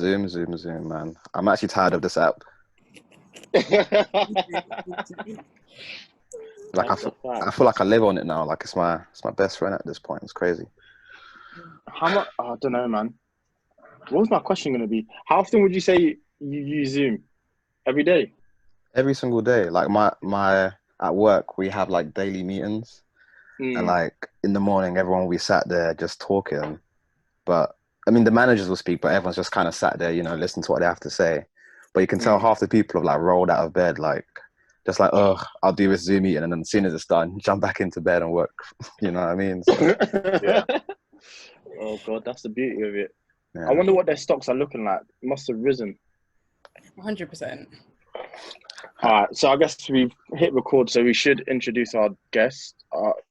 Zoom, man. I'm actually tired of this app. Like I feel like I live on it now. Like it's my best friend at this point. It's crazy. How much? I don't know, man. What was my question going to be? How often would you say you use Zoom? Every day? Every single day. Like my at work, we have like daily meetings, and like in the morning, everyone will be sat there just talking. But I mean, the managers will speak, but everyone's just kind of sat there, listening to what they have to say. But you can tell half the people have like rolled out of bed, like just like, oh, I'll do this Zoom meeting, and then as soon as it's done, jump back into bed and work. You know what I mean? So, yeah. Oh God, that's the beauty of it. Yeah. I wonder what their stocks are looking like. It must have risen. 100%. All right, so I guess we've hit record, so we should introduce our guest,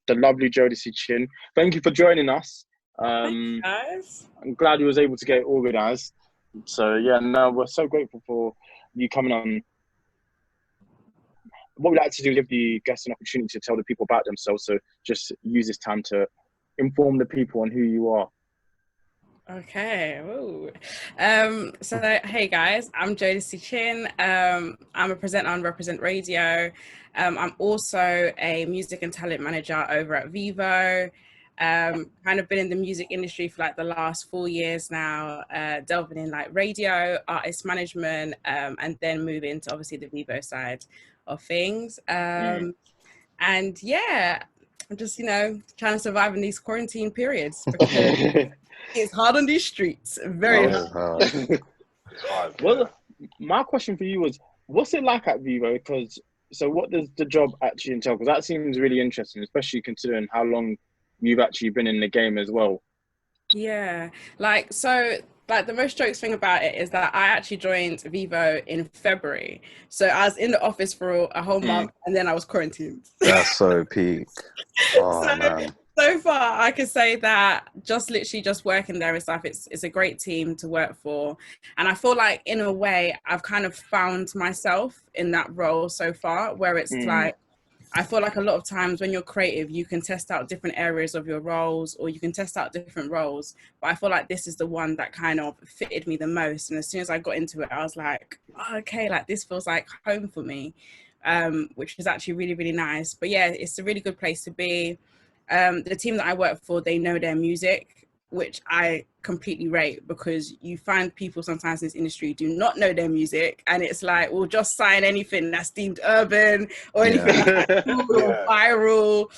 the lovely Jodeci Chin. Thank you for joining us. Thanks, guys. I'm glad you was able to get it organised. So yeah, no, we're so grateful for you coming on. What we like to do is give the guests an opportunity to tell the people about themselves. So just use this time to inform the people on who you are. Okay. So hey guys, I'm Jodeci Chin. I'm a presenter on Represent Radio. I'm also a music and talent manager over at Vivo. Kind of been in the music industry for like the last 4 years now, delving in like radio, artist management, and then moving to obviously the Vivo side of things. And yeah, I'm just, trying to survive in these quarantine periods because it's hard on these streets. Very hard. It's hard. Well, my question for you was, what's it like at Vivo? So what does the job actually entail? Because that seems really interesting, especially considering how long you've actually been in the game as well. Yeah, the most jokes thing about it is that I actually joined Vivo in February. So I was in the office for a whole month and then I was quarantined. That's so peak. Oh, man. So far, I can say that just working there and stuff, it's a great team to work for. And I feel like in a way, I've kind of found myself in that role so far, where it's like, I feel like a lot of times when you're creative, you can test out different areas of your roles or you can test out different roles. But I feel like this is the one that kind of fitted me the most. And as soon as I got into it, I was like, oh, okay, like this feels like home for me, which is actually really, really nice. But yeah, it's a really good place to be. The team that I work for, they know their music, which I completely rate, because you find people sometimes in this industry who do not know their music, and it's like, we'll just sign anything that's deemed urban or anything that's cool or viral.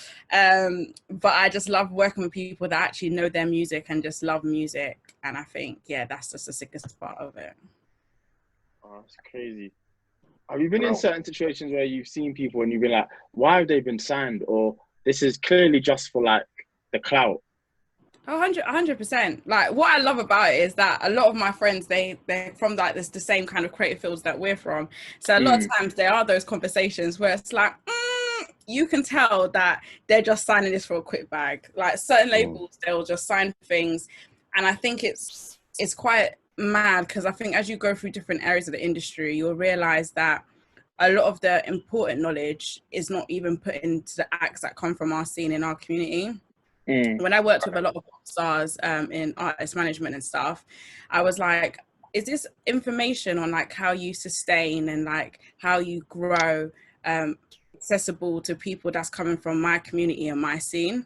But I just love working with people that actually know their music and just love music. And I think, yeah, that's just the sickest part of it. Oh, that's crazy. Have you been in certain situations where you've seen people and you've been like, why have they been signed? Or this is clearly just for like the clout? 100%. Like, what I love about it is that a lot of my friends, they're from like the same kind of creative fields that we're from. So a lot of times there are those conversations where it's like, you can tell that they're just signing this for a quick bag. Like certain labels, they'll just sign things. And I think it's quite mad, because I think as you go through different areas of the industry, you'll realize that a lot of the important knowledge is not even put into the acts that come from our scene in our community. When I worked with a lot of pop stars in artist management and stuff, I was like, is this information on like how you sustain and like how you grow accessible to people that's coming from my community and my scene?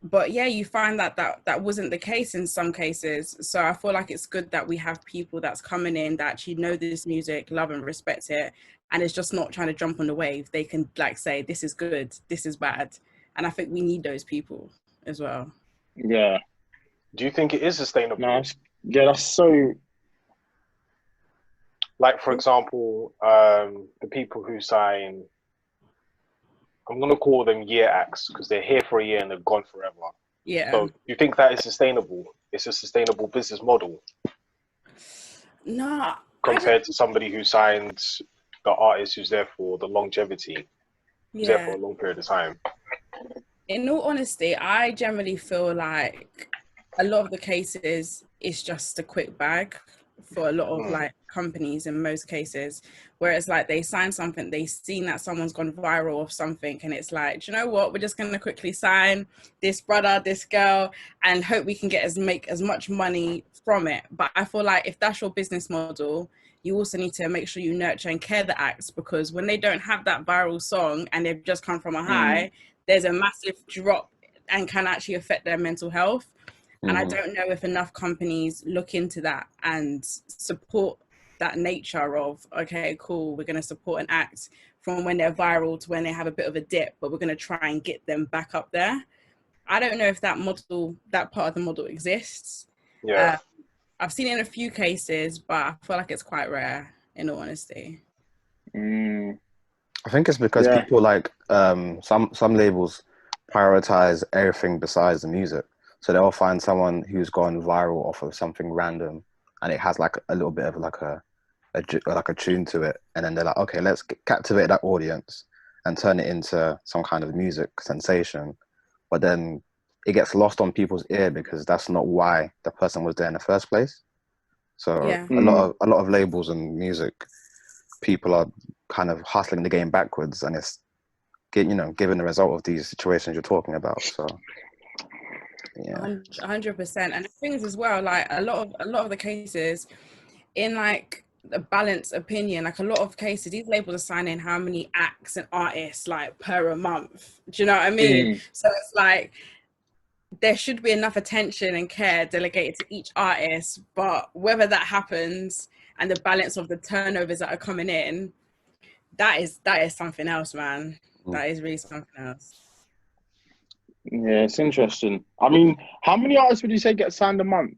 But yeah, you find that wasn't the case in some cases. So I feel like it's good that we have people that's coming in that actually know this music, love and respect it, and it's just not trying to jump on the wave. They can like say, this is good, this is bad. And I think we need those people as well. Yeah. Do you think it is sustainable? No, yeah, that's so... Like, for example, the people who sign, I'm going to call them year acts, because they're here for a year and they're gone forever. Yeah. So you think that is sustainable? It's a sustainable business model? No. Compared to somebody who signs the artist who's there for the longevity, who's there for a long period of time. In all honesty, I generally feel like a lot of the cases it's just a quick bag. for a lot of like companies in most cases, where it's like they sign something, they've seen that someone's gone viral or something, and it's like, do you know what, we're just going to quickly sign this brother, this girl, and hope we can make as much money from it. But I feel like if that's your business model, you also need to make sure you nurture and care the acts, because when they don't have that viral song and they've just come from a high, there's a massive drop and can actually affect their mental health. And I don't know if enough companies look into that and support that nature of, okay, cool, we're going to support an act from when they're viral to when they have a bit of a dip, but we're going to try and get them back up there. I don't know if that part of the model exists. Yeah. I've seen it in a few cases, but I feel like it's quite rare, in all honesty. I think it's because people like some labels prioritize everything besides the music. So they'll find someone who's gone viral off of something random, and it has like a little bit of like a tune to it, and then they're like, okay, let's captivate that audience and turn it into some kind of music sensation. But then it gets lost on people's ear because that's not why the person was there in the first place. So a lot of labels and music people are kind of hustling the game backwards, and it's given the result of these situations you're talking about. So. Yeah, 100%. And the thing is as well, like a lot of the cases, in like the balanced opinion, like a lot of cases, these labels are signing how many acts and artists like per a month. Do you know what I mean? So it's like there should be enough attention and care delegated to each artist, but whether that happens and the balance of the turnovers that are coming in, that is something else, man. That is really something else. Yeah, it's interesting. I mean, how many artists would you say get signed a month,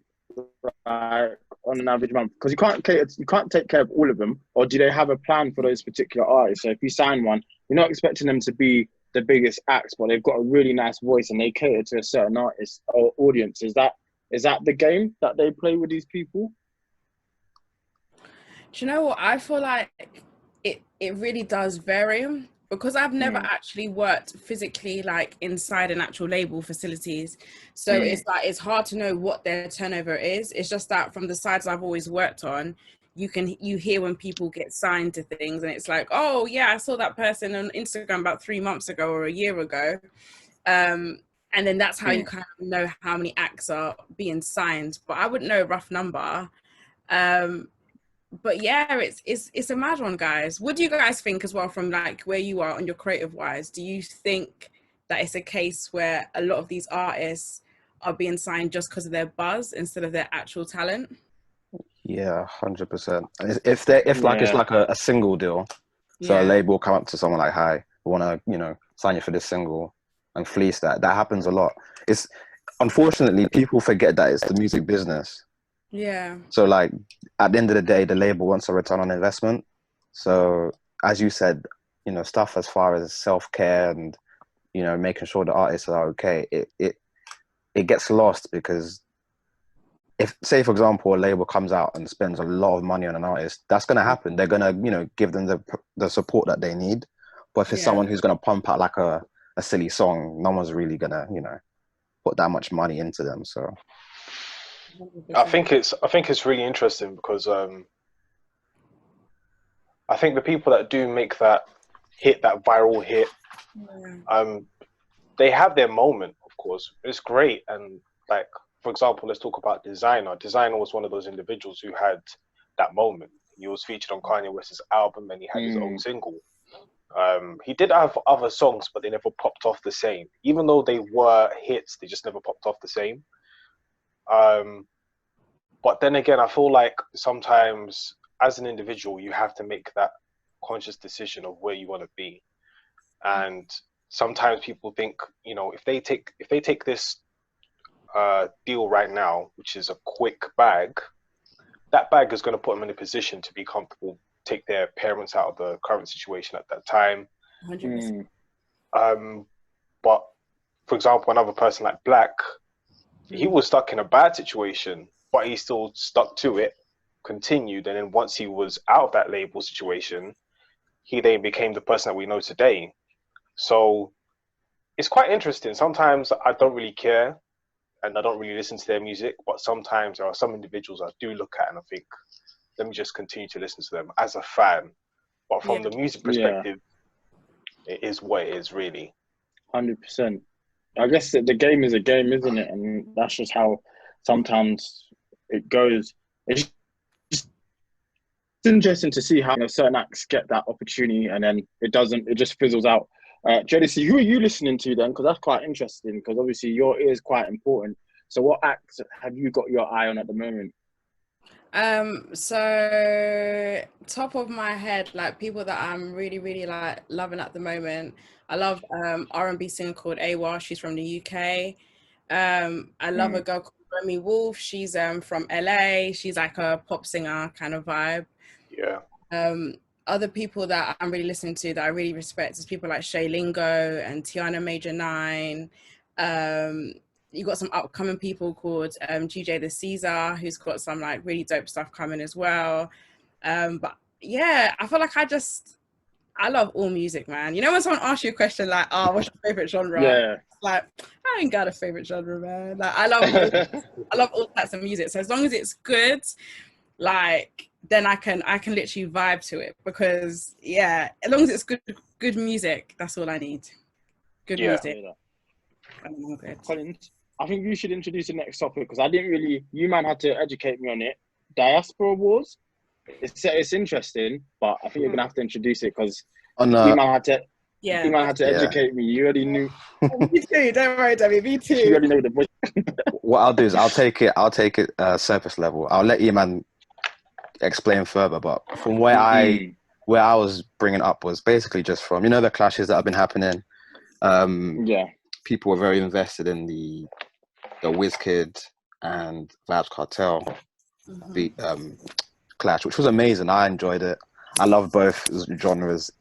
on an average month? Because you can't take care of all of them, or do they have a plan for those particular artists? So if you sign one, you're not expecting them to be the biggest acts, but they've got a really nice voice and they cater to a certain artist or audience. Is that the game that they play with these people? Do you know what? I feel like it really does vary. Because I've never actually worked physically like inside an actual label facilities. So it's like, it's hard to know what their turnover is. It's just that from the sides I've always worked on, you hear when people get signed to things and it's like, oh yeah, I saw that person on Instagram about 3 months ago or a year ago. And then that's how you kind of know how many acts are being signed. But I wouldn't know a rough number. But yeah, it's a mad one, guys. What do you guys think as well from like where you are on your creative wise? Do you think that it's a case where a lot of these artists are being signed just because of their buzz instead of their actual talent? Yeah, 100%. If it's like a single deal, so a label will come up to someone like, "Hi, we want to sign you for this single," and fleece that. That happens a lot. It's unfortunately people forget that it's the music business. Yeah. So like at the end of the day, the label wants a return on investment. So as you said, stuff as far as self-care and making sure the artists are okay, it gets lost because if, say for example, a label comes out and spends a lot of money on an artist, that's going to happen. They're going to give them the support that they need. But if it's someone who's going to pump out like a silly song, no one's really going to put that much money into them. So I think it's really interesting because I think the people that do make that viral hit, they have their moment, of course. It's great. And like, for example, let's talk about Designer. Designer was one of those individuals who had that moment. He was featured on Kanye West's album and he had his own single. He did have other songs, but they never popped off the same. Even though they were hits, they just never popped off the same. But then again, I feel like sometimes as an individual, you have to make that conscious decision of where you want to be. And sometimes people think, if they take this deal right now, which is a quick bag, that bag is going to put them in a position to be comfortable, take their parents out of the current situation at that time. 100%. But for example, another person like Black, he was stuck in a bad situation, but he still stuck to it, continued, and then once he was out of that label situation, he then became the person that we know today. So it's quite interesting. Sometimes I don't really care and I don't really listen to their music, but sometimes there are some individuals I do look at and I think, let me just continue to listen to them as a fan. But from the music perspective, it is what it is, really. 100%. I guess that the game is a game, isn't it? And that's just how sometimes it goes. It's interesting to see how certain acts get that opportunity and then it doesn't, it just fizzles out. Jodeci, who are you listening to then? Because that's quite interesting, because obviously your ear is quite important. So what acts have you got your eye on at the moment? So top of my head, like people that I'm really, really like loving at the moment. I love R&B singer called Awa. She's from the UK. I love a girl called Remy Wolf. She's from LA. She's like a pop singer kind of vibe. Yeah. Other people that I'm really listening to that I really respect is people like Shay Lingo and Tiana Major 9. You got some upcoming people called GJ the Caesar, who's got some like really dope stuff coming as well. But yeah, I feel like I love all music, man. You know when someone asks you a question like, "Oh, what's your favorite genre?" Yeah. It's like, I ain't got a favorite genre, man. Like I love all types of music. So as long as it's good, like then I can literally vibe to it, because yeah, as long as it's good music, that's all I need. Good music. Collins, I think you should introduce the next topic, because I didn't really, you man had to educate me on it. Diaspora Wars. It's interesting, but I think you're gonna have to introduce it, because Eman had to educate me. You already knew. Me too. Don't worry, Demi. Me too. You already know the voice. What I'll do is I'll take it surface level. I'll let Eman explain further, but from where I was bringing up was basically just from, the clashes that have been happening. People were very invested in the WizKid and Vybz Kartel clash, which was amazing. I enjoyed it. I love both genres,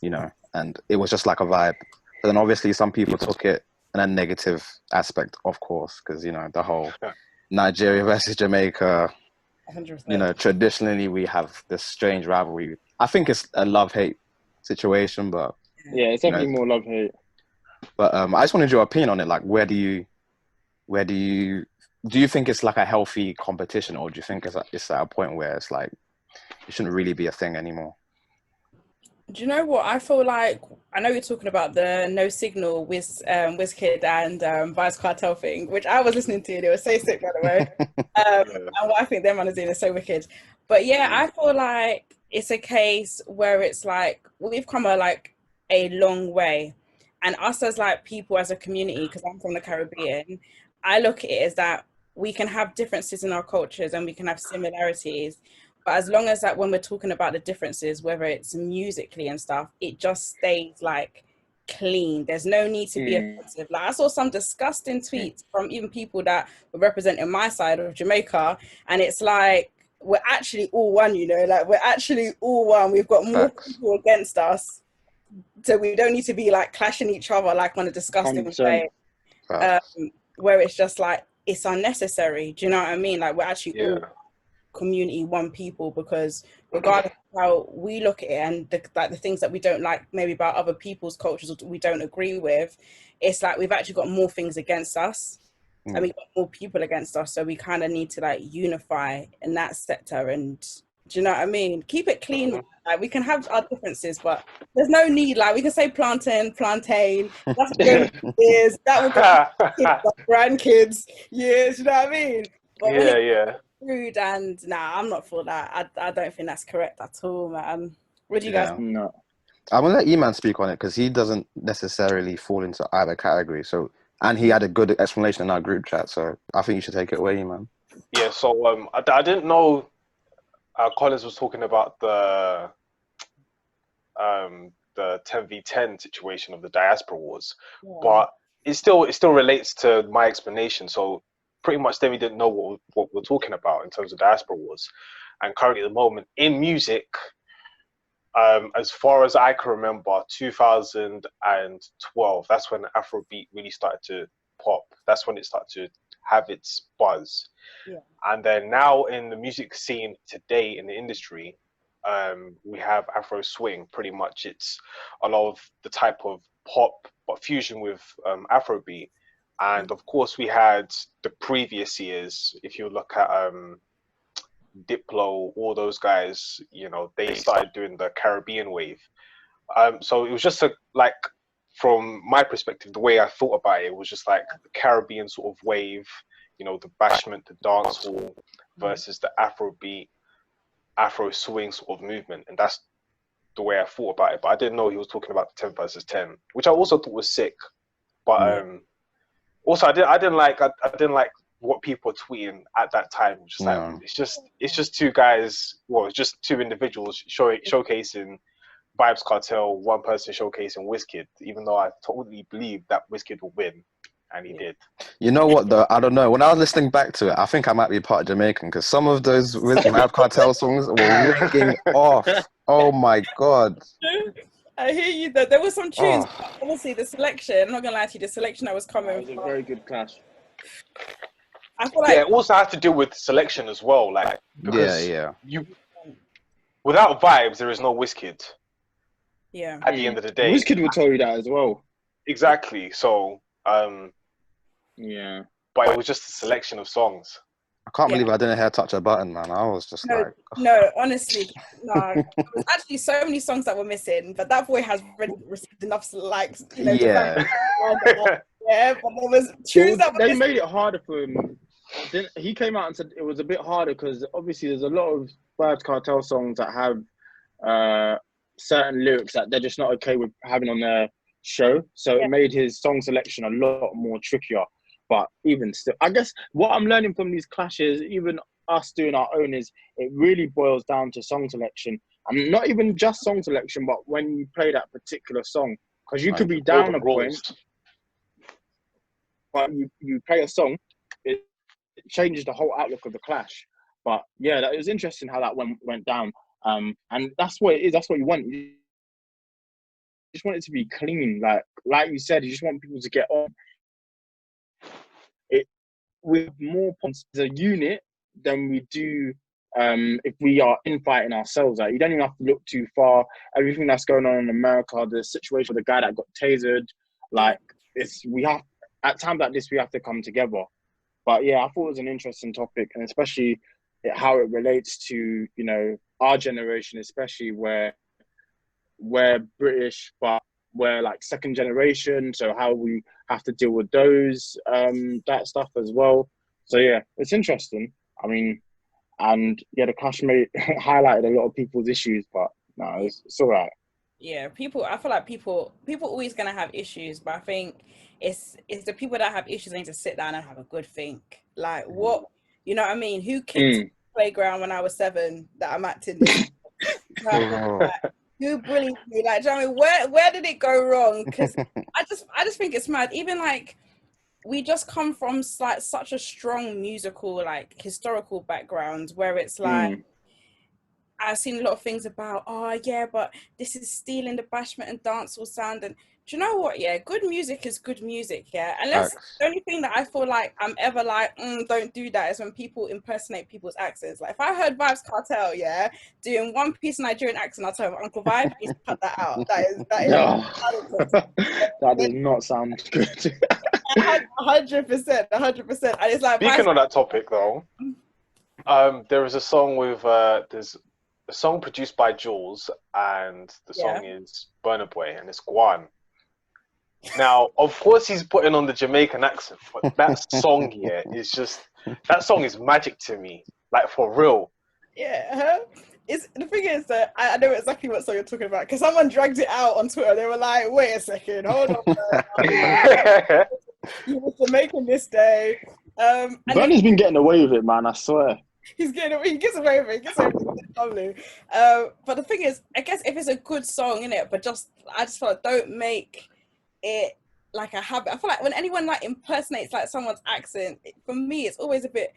and it was just like a vibe. But then obviously some people took it in a negative aspect, of course, because the whole Nigeria versus Jamaica. 100%. Traditionally we have this strange rivalry. I think it's a love-hate situation, but it's definitely more love-hate. But I just wanted your opinion on it. Like, do you think it's like a healthy competition, or do you think it's at a point where it's like it shouldn't really be a thing anymore? Do you know what? I feel like, I know you're talking about the No Signal with WizKid and Vybz Kartel thing, which I was listening to, and it was so sick, by the way. And what I think their man is doing is so wicked. But yeah, I feel like it's a case where it's like we've come a long way, and us as like people as a community, because I'm from the Caribbean, I look at it as that we can have differences in our cultures and we can have similarities. But as long as that when we're talking about the differences, whether it's musically and stuff, it just stays like clean. There's no need to be offensive. Like I saw some disgusting tweets from even people that were representing my side of Jamaica, and it's like we're actually all one, like we're actually all one. We've got more people against us, so we don't need to be like clashing each other like on a disgusting way. Where it's just like it's unnecessary. Do you know what I mean? Like we're actually all community, one people, because regardless of how we look at it and the things that we don't like maybe about other people's cultures or we don't agree with, it's like we've actually got more things against us and we've got more people against us, so we kind of need to like unify in that sector. And do you know what I mean? Keep it clean. Like we can have our differences, but there's no need, like we can say plantain, that's good years, that will go kids, grandkids years, you know what I mean? But rude, and I'm not for that. I don't think that's correct at all, man. What do you guys think? No. I'm gonna let Eman speak on it, because he doesn't necessarily fall into either category. So, and he had a good explanation in our group chat. So I think you should take it away, Eman. Yeah. So I didn't know Collins was talking about the 10v10 situation of the diaspora wars, but it still relates to my explanation. So pretty much Demi didn't know what we're talking about in terms of diaspora wars. And currently at the moment in music, as far as I can remember, 2012, that's when Afrobeat really started to pop. That's when it started to have its buzz. And then now in the music scene today in the industry, we have Afro swing. Pretty much it's a lot of the type of pop but fusion with Afrobeat. And of course, we had the previous years. If you look at Diplo, all those guys, they started doing the Caribbean wave. So it was just from my perspective, the way I thought about it was just like the Caribbean sort of wave, the bashment, the dancehall versus the Afrobeat, Afro swing sort of movement. And that's the way I thought about it. But I didn't know he was talking about the 10 versus 10, which I also thought was sick. But also I didn't like what people were tweeting at that time. Just like it's just two guys, it's just two individuals showcasing Vybz Kartel, one person showcasing Wizkid, even though I totally believed that Wizkid would win, and he did. You know what though? I don't know. When I was listening back to it, I think I might be part Jamaican because some of those Vybz Kartel songs were ringing off. Oh my god! I hear you though. There were some tunes. Honestly, the selection. I'm not gonna lie to you. The selection that was coming. It was a very good clash. I feel like it also has to do with selection as well. Because without vibes, there is no Wizkid. Yeah. At the end of the day, Wizkid will tell you that as well. Exactly. So, yeah. But it was just a selection of songs. I can't believe I didn't hear "Touch a Button," man. I was just honestly, no. There was actually so many songs that were missing, but that boy has received enough likes. Yeah. But there was tunes that they made it harder for him. He came out and said it was a bit harder because obviously there's a lot of Vybz Kartel songs that have certain lyrics that they're just not okay with having on their show. So it made his song selection a lot more trickier. But even still, I guess what I'm learning from these clashes, even us doing our own, is it really boils down to song selection. And not even just song selection, but when you play that particular song. Because you could be down a point, but you play a song, it changes the whole outlook of the clash. But yeah, it was interesting how that went down. And that's what it is. That's what you want. You just want it to be clean. Like you said, you just want people to get on. With more points as a unit than we do if we are infighting ourselves. You don't even have to look too far. Everything that's going on in America, the situation with the guy that got tasered, at times like this, we have to come together. But yeah, I thought it was an interesting topic, and especially how it relates to, our generation, especially where we're British, but we're second generation. So how we have to deal with those, that stuff as well. So yeah, it's interesting. I mean, and yeah, the clash highlighted a lot of people's issues, but no, it's all right. Yeah, I feel like people always gonna have issues, but I think it's the people that have issues need to sit down and have a good think. What, you know what I mean? Who kicked the playground when I was 7 that I'm acting this? Who bullied me? Do you know what I mean? Where did it go wrong? Because I just think it's mad. Even we just come from such a strong musical, historical background where it's I've seen a lot of things about, but this is stealing the bashment and dancehall sound. And do you know what? Yeah, good music is good music. Yeah, unless the only thing that I feel like I'm ever don't do that is when people impersonate people's accents. If I heard Vybz Kartel, doing one piece Nigerian accent, I'll tell him, Uncle Vibe, please cut that out. That is that does not sound good. 100%. And it's speaking on that topic though, there is a song with there's a song produced by Jules, and the song is Burna Boy, and it's Guan. Now, of course, he's putting on the Jamaican accent, but that song here is that song is magic to me, for real. Yeah. The thing is that I know exactly what song you're talking about, because someone dragged it out on Twitter. They were like, wait a second, hold on. You were Jamaican this day. Burna's been getting away with it, man, I swear. He gets away with it. Lovely. But the thing is, I guess if it's a good song, innit, but I just feel like don't make it like a habit. I feel like when anyone impersonates someone's accent, for me, it's always a bit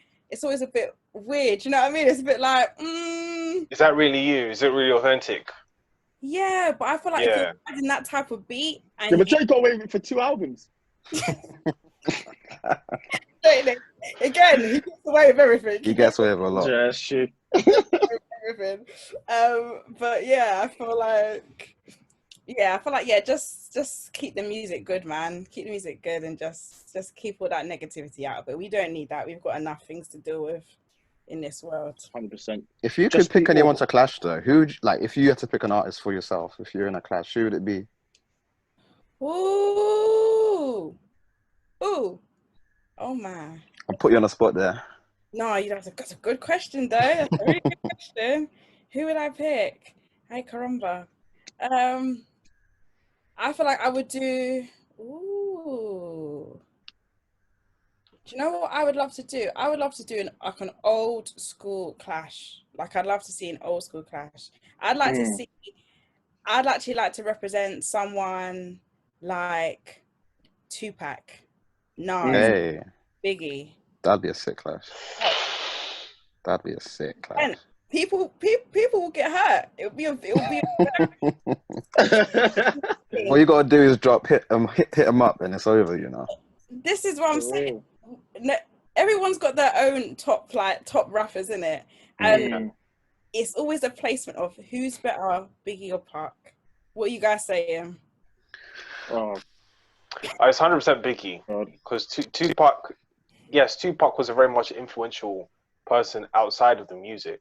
weird. You know what I mean? It's a bit Is that really you? Is it really authentic? Yeah, but I feel like if you're adding that type of beat, and but Drake got away with it for 2 albums. Again, he gets away with everything. He gets away with a lot. Yeah, shit. Everything. But yeah, I feel like Yeah, I feel like just keep the music good, man. Keep the music good, and just keep all that negativity out of it. We don't need that. We've got enough things to deal with in this world. 100%. If you could pick anyone to clash, though, like if you had to pick an artist for yourself, if you're in a clash, who would it be? Ooh, oh man. I'll put you on the spot there. No, that's a good question, though. That's a really good question. Who would I pick? Hey, caramba. I feel like I would do. Ooh. Do you know what I would love to do? I would love to do an old school clash. Like, I'd love to see an old school clash. I'd actually like to represent someone like Tupac, Nas, Hey, Biggie. that'd be a sick clash. That'd be a sick clash. And people will get hurt. It'll be All you gotta do is hit 'em up, and it's over. You know. This is what I'm saying. Everyone's got their own top rappers in it, and it's always a placement of who's better, Biggie or Pac. What are you guys saying? It's 100% Biggie, because Tupac, yes, Tupac was a very much influential person outside of the music.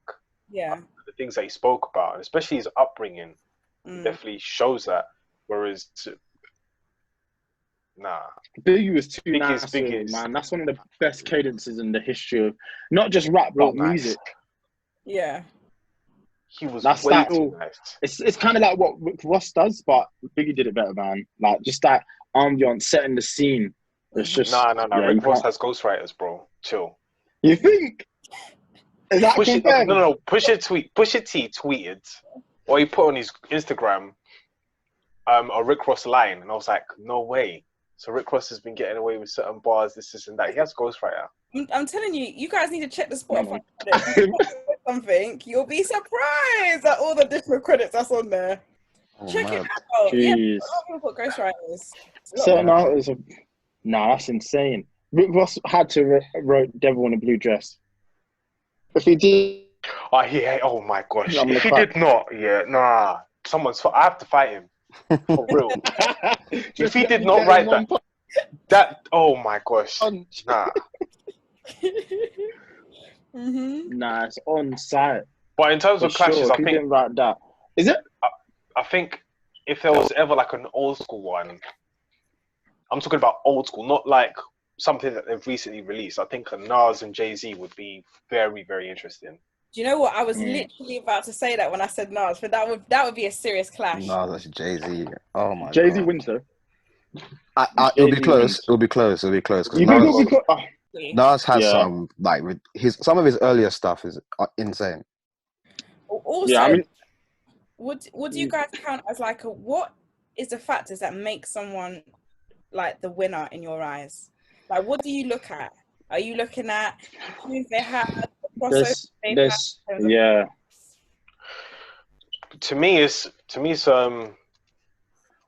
Yeah, the things that he spoke about, and especially his upbringing, definitely shows that. Whereas, Biggie was too natural, man. That's one of the best cadences in the history of not just rap but music. Yeah, he was way too nice. It's kind of like what Rick Ross does, but Biggie did it better, man. Like just that ambiance, setting the scene. It's just no. Rick Ross has ghostwriters, bro. Chill. You think? Is that confirmed? No. Pusha T tweeted, or he put on his Instagram, a Rick Ross line, and I was like, no way. So Rick Ross has been getting away with certain bars, this and that. He has ghostwriter. I'm telling you, you guys need to check the Spotify credits. Something you'll be surprised at all the different credits that's on there. Check it out. Jeez. Yeah, a lot of people put ghostwriters. Certain artists are... that's insane. Rick Ross had to wrote "Devil in a Blue Dress." If he did, oh my gosh! If he did not, I have to fight him for real. If he did not write that, oh my gosh, nah. Nah, it's on site. But in terms of clashes, I think didn't write that. Is it? I think if there was ever like an old school one, I'm talking about old school, not like something that they've recently released. I think a Nas and Jay-Z would be very, very interesting. Do you know what? I was literally about to say that when I said Nas, but that would be a serious clash. Nas versus Jay-Z. Oh my Jay-Z God. wins though. It'll be close. It'll be close. It'll be close. You think it'll be close? Nas has some some of his earlier stuff is insane. Also, what do you guys count as like what is the factors that make someone like the winner in your eyes? Like, what do you look at? Are you looking at who they have? Yeah. To me, it's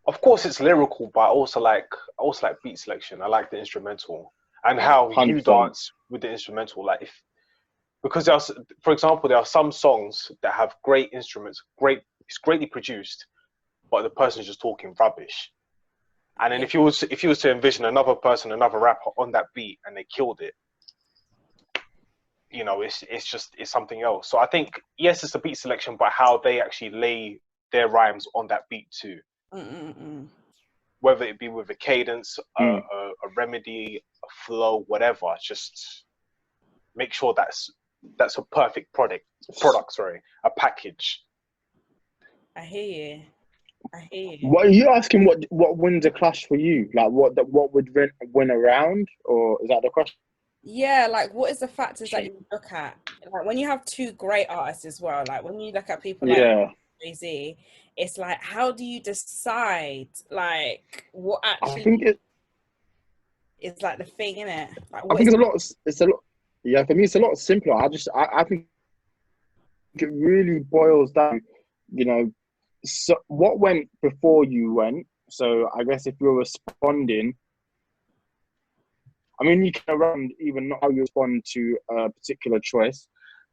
of course it's lyrical, but I also like beat selection. I like the instrumental and how 100%. You dance with the instrumental. Like because for example, there are some songs that have great instruments, it's greatly produced, but the person is just talking rubbish. And then if you was to envision another person, another rapper on that beat, and they killed it, it's something else. So I think yes, it's a beat selection, but how they actually lay their rhymes on that beat too. Whether it be with a cadence, a remedy, a flow, whatever, just make sure that's a perfect product. A package. I hear you. What are you asking? What wins a clash for you? Like what would win a round, or is that the question? Yeah, like what is the factors that you look at? Like when you have two great artists as well. Like when you look at people like Jay-Z, it's like how do you decide like what actually? I think it's like the thing, innit? Like, I think it's a lot. Yeah, for me it's a lot simpler. I think it really boils down. So what went before you went? So I guess if you're responding, you can around even not how you respond to a particular choice.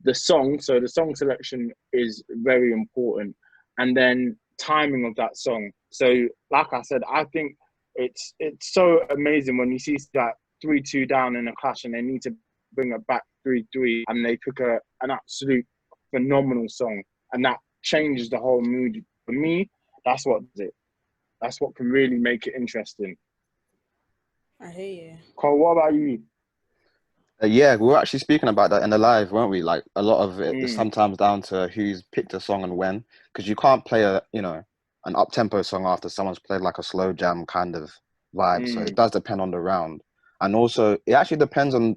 The song selection is very important. And then timing of that song. So, like I said, I think it's so amazing when you see that 3-2 down in a clash and they need to bring it back 3-3, and they pick an absolute phenomenal song, and that changes the whole mood. For me, that's what can really make it interesting. I hear you. Cole, what about you? Yeah, we were actually speaking about that in the live, weren't we? Like a lot of it is sometimes down to who's picked a song and when, because you can't play an up-tempo song after someone's played like a slow jam kind of vibe. So it does depend on the round. And also it actually depends on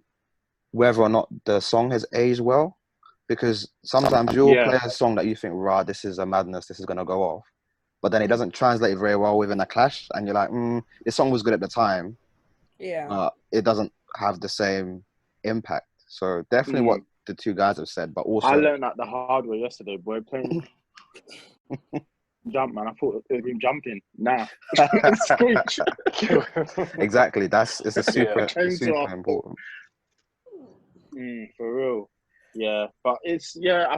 whether or not the song has aged well, because sometimes you'll play a song that you think, rah, this is a madness, this is going to go off. But then it doesn't translate very well within a clash. And you're like, this song was good at the time. Yeah. It doesn't have the same impact. So definitely what the two guys have said, but also I learned that the hard way yesterday, boy. Playing jump, man. I thought it was him jumping. Nah. Screech. Exactly. It's a super important. For real. Yeah. But I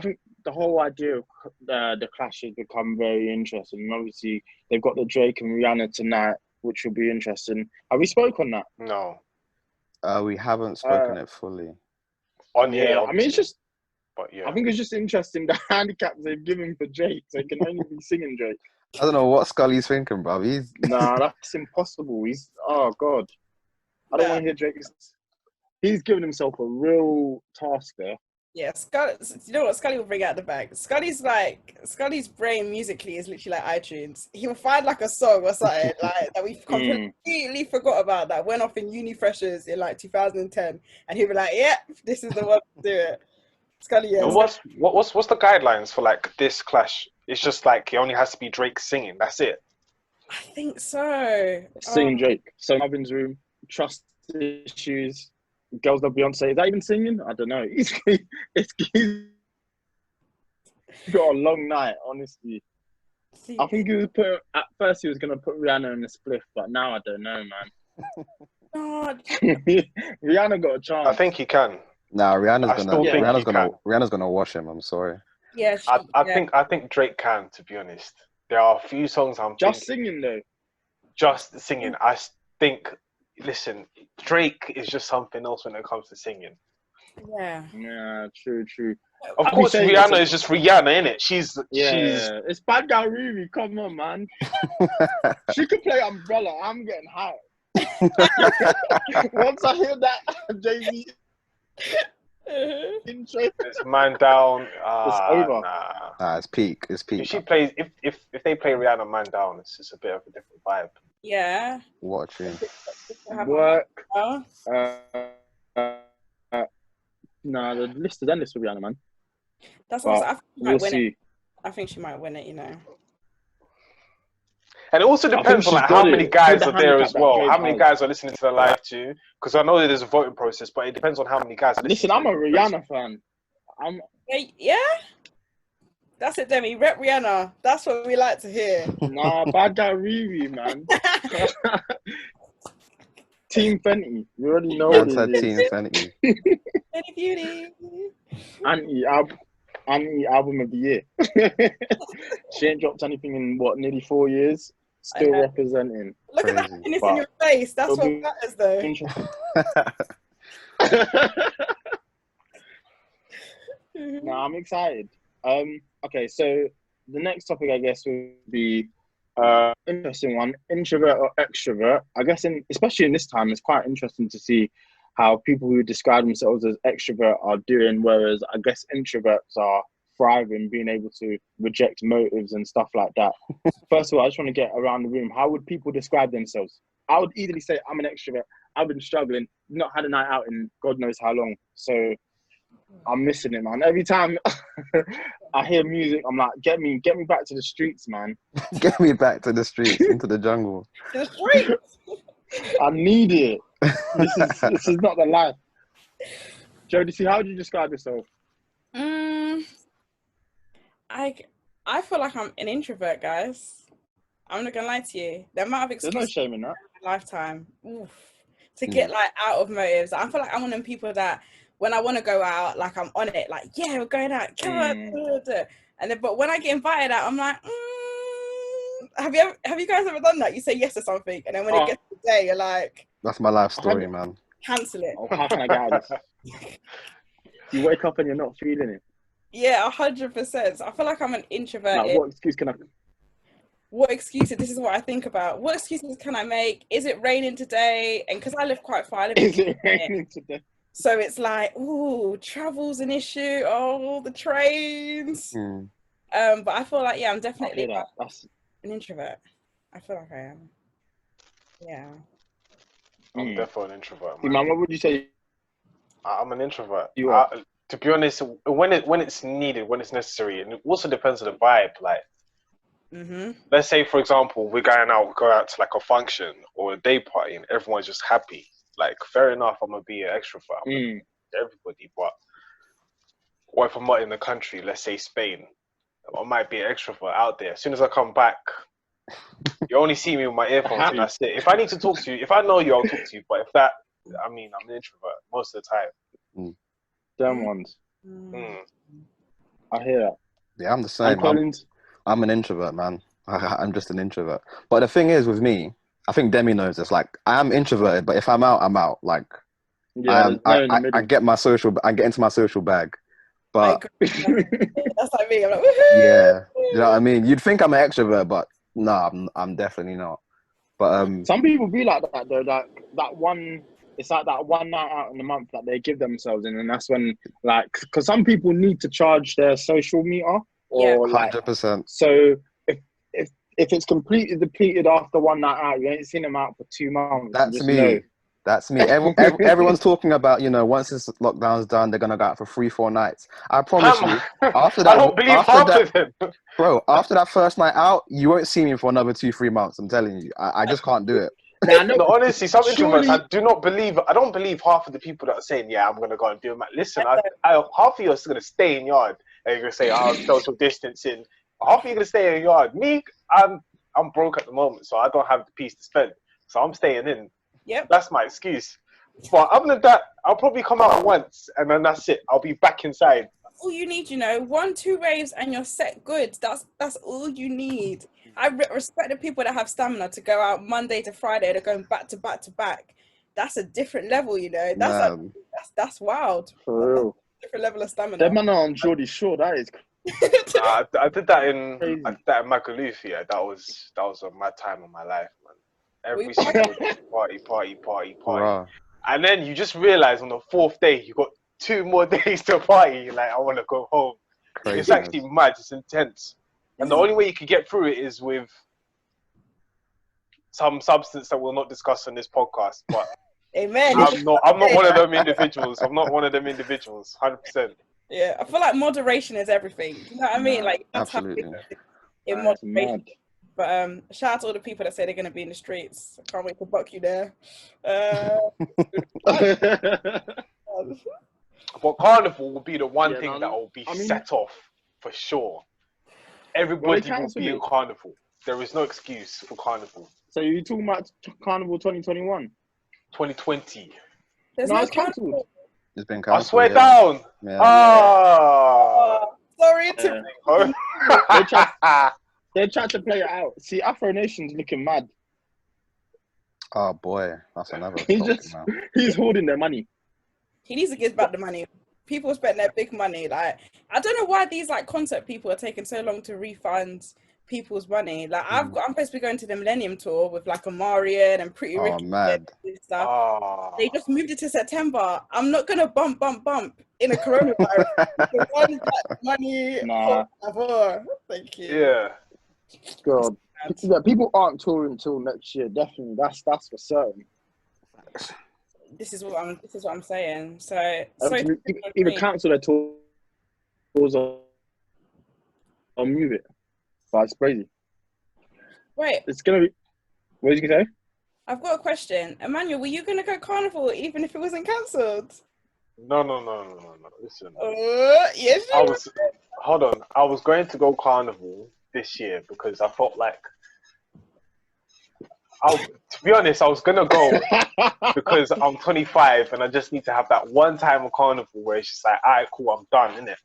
think the whole idea of the clash has become very interesting. And obviously they've got the Drake and Rihanna tonight, which will be interesting. Have we spoke on that? No. We haven't spoken it fully. On here, I mean, it's just. But yeah, I think it's just interesting the handicaps they've given for Drake. So he can only be singing Drake. I don't know what Scully's thinking, bro. Nah, that's impossible. Oh God, I don't want to hear Drake. He's given himself a real task there. Yeah, Scully. You know what? Scully will bring out the bag. Scully's brain musically is literally like iTunes. He will find like a song or something like that we completely forgot about that went off in uni freshers in like 2010, and he'll be like, "Yeah, this is the one to do it." Scully, yeah. What's the guidelines for like this clash? It's just like it only has to be Drake singing. That's it. I think so. Singing Drake. So Marvin's Room, Trust Issues. Girls Love Beyonce. Is that even singing? I don't know. He's got a long night, honestly. I think at first he was going to put Rihanna in the spliff, but now I don't know, man. God. Rihanna got a chance. I think he can. Nah, Rihanna's gonna wash him. I'm sorry. Yeah, I think Drake can. To be honest, there are a few songs singing though. Just singing. I think. Listen, Drake is just something else when it comes to singing. Yeah. Yeah, true. Of course, Rihanna is just Rihanna, innit? She's. It's Bad Girl Riri. Come on, man. She could play Umbrella. I'm getting high. Once I hear that Jay-Z intro, it's Man Down. It's over. Nah, it's peak. It's peak. If she plays, if they play Rihanna Man Down, it's just a bit of a different vibe. Yeah. What a tune. Work. No, the list is endless for Rihanna, man. That's what I think she might win it. I think she might win it, you know. And it also depends on like, how many guys are there as well. How many guys are listening to the live too? Because I know that there's a voting process, but it depends on how many guys are listening. Listen, I'm a Rihanna fan. Yeah? That's it, Demi. Rep Rihanna. That's what we like to hear. Nah, Bad Guy Riri, man. Team Fenty. You already know what it is. Team Fenty. Fenty Beauty. Anti-album of the year. She ain't dropped anything in, nearly 4 years. Still representing. Look at that happiness in your face. That's what matters, though. Nah, I'm excited. Okay, so the next topic, I guess, would be interesting one: introvert or extrovert. I guess, especially in this time, it's quite interesting to see how people who describe themselves as extrovert are doing, whereas I guess introverts are thriving, being able to reject motives and stuff like that. First of all, I just want to get around the room. How would people describe themselves? I would easily say I'm an extrovert. I've been struggling, not had a night out in God knows how long, so I'm missing it, man. Every time I hear music, I'm like, get me back to the streets, man. Get me back to the streets, into the jungle. The streets. I need it. This is not the life. Jodeci, how would you describe yourself? I feel like I'm an introvert, guys. I'm not gonna lie to you. The amount of excuses there's no shame in that. in my lifetime to get like out of motives. I feel like I'm one of them people that when I want to go out, like I'm on it, like yeah, we're going out, come on, and then but when I get invited out, I'm like, Have you guys ever done that? You say yes to something, and then when it gets to the day, you're like, that's my life story, man. Cancel it. Oh, how can I get out of this? You wake up and you're not feeling it. Yeah, 100%. I feel like I'm an introvert. Like, what excuse can I? What excuses? This is what I think about. What excuses can I make? Is it raining today? And because I live quite far, Is it raining today? So it's like, ooh, travel's an issue. Oh, the trains. But I feel like, yeah, I'm definitely an introvert. I feel like I am. Yeah. I'm definitely an introvert. Man, what would you say? I'm an introvert. You are. To be honest, when it's needed, when it's necessary, and it also depends on the vibe. Like, let's say, for example, we go out to like a function or a day party, and everyone's just happy. Like, fair enough, I'm gonna be an extrovert. I'm gonna be everybody, but what if I'm not in the country? Let's say Spain. I might be an extrovert out there. As soon as I come back, you only see me with my earphones, and that's it. If I need to talk to you, if I know you, I'll talk to you. But I'm an introvert most of the time. Them ones. I hear that. Yeah, I'm the same. I'm an introvert, man. I'm just an introvert. But the thing is with me, I think Demi knows this. Like, I am introverted, but if I'm out, I'm out. Like, I get my I get into my social bag. But that's like me. I'm like, woohoo! Yeah, you know what I mean. You'd think I'm an extrovert, but no, I'm definitely not. But some people be like that though. That one. It's like that one night out in the month that they give themselves, and that's when, like, because some people need to charge their social meter, or 100%. So if it's completely depleted after one night out, you ain't seen them out for 2 months. That's me. That's me. Everyone's talking about, once this lockdown's done, they're gonna go out for 3-4 nights. I promise you. After that, I don't believe half of them, bro. After that first night out, you won't see me for another 2-3 months. I'm telling you, I just can't do it. No, honestly, some introverts, I don't believe half of the people that are saying, yeah, I'm going to go and do it. Listen, half of you are still going to stay in yard, and you're going to say, social distancing. Half of you are going to stay in yard. Me, I'm broke at the moment, so I don't have the peace to spend. So I'm staying in. Yep. That's my excuse. But other than that, I'll probably come out once, and then that's it. I'll be back inside. All you need, 1-2 raves and you're set good. That's all you need. I respect the people that have stamina to go out Monday to Friday. They're going back to back to back. That's a different level, That's wild. For real. Different level of stamina. That man on Geordie Shore, that is. I did that in Magaluf. Yeah, that was a mad time of my life, man. Every single day, party. Wow. And then you just realize on the 4th day you got 2 more days to party. You're like, I want to go home. Crazy. It's actually mad. It's intense. And the only way you can get through it is with some substance that we'll not discuss on this podcast. But Amen. I'm not one of them individuals. I'm not one of them individuals. 100%. Yeah, I feel like moderation is everything. You know what I mean? Like, that's absolutely. In moderation. But shout out to all the people that say they're going to be in the streets. I can't wait to buck you there. But Carnival will be the one thing that will be set off for sure. Everybody will be in Carnival. There is no excuse for Carnival. So you're talking about Carnival 2021? 2020. There's no, it's cancelled. It's been cancelled. I swear down. Yeah. Sorry to They're trying to play it out. See, Afro Nation's looking mad. Oh boy, that's another. He's holding their money. He needs to give back the money. People spend their big money. Like, I don't know why these concert people are taking so long to refund people's money. Like, I'm supposed to be going to the Millennium Tour with Omarion and Pretty Ricky and stuff. They just moved it to September. I'm not gonna bump in a coronavirus. Money. Nah. Thank you. Yeah. God. Yeah, people aren't touring until next year. Definitely, that's for certain. This is what I'm saying. So either cancel their tours or move it. But it's crazy. Wait. It's gonna be. What did you say? I've got a question. Emmanuel, were you gonna go Carnival even if it wasn't cancelled? No. Listen. Yes. Hold on. I was going to go Carnival this year because I felt like. To be honest, I was gonna go because I'm 25 and I just need to have that one time of Carnival where it's just like, alright, cool, I'm done, innit?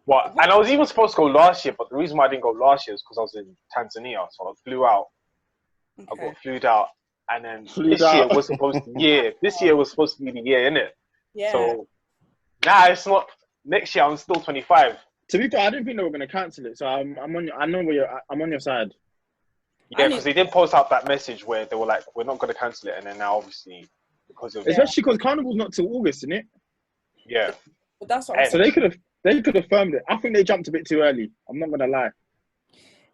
Well, and I was even supposed to go last year, but the reason why I didn't go last year is because I was in Tanzania, so I flew out. Okay. I got flued out, and then this year was supposed to be the year, innit? Yeah. So it's not. Next year, I'm still 25. To be fair, I didn't think they were going to cancel it, so I'm on your side. Yeah, because they did post out that message where they were like, "We're not going to cancel it," and then now obviously because of especially because Carnival's not till August, isn't it? Yeah. But that's what I'm saying. So they could have firmed it. I think they jumped a bit too early. I'm not gonna lie.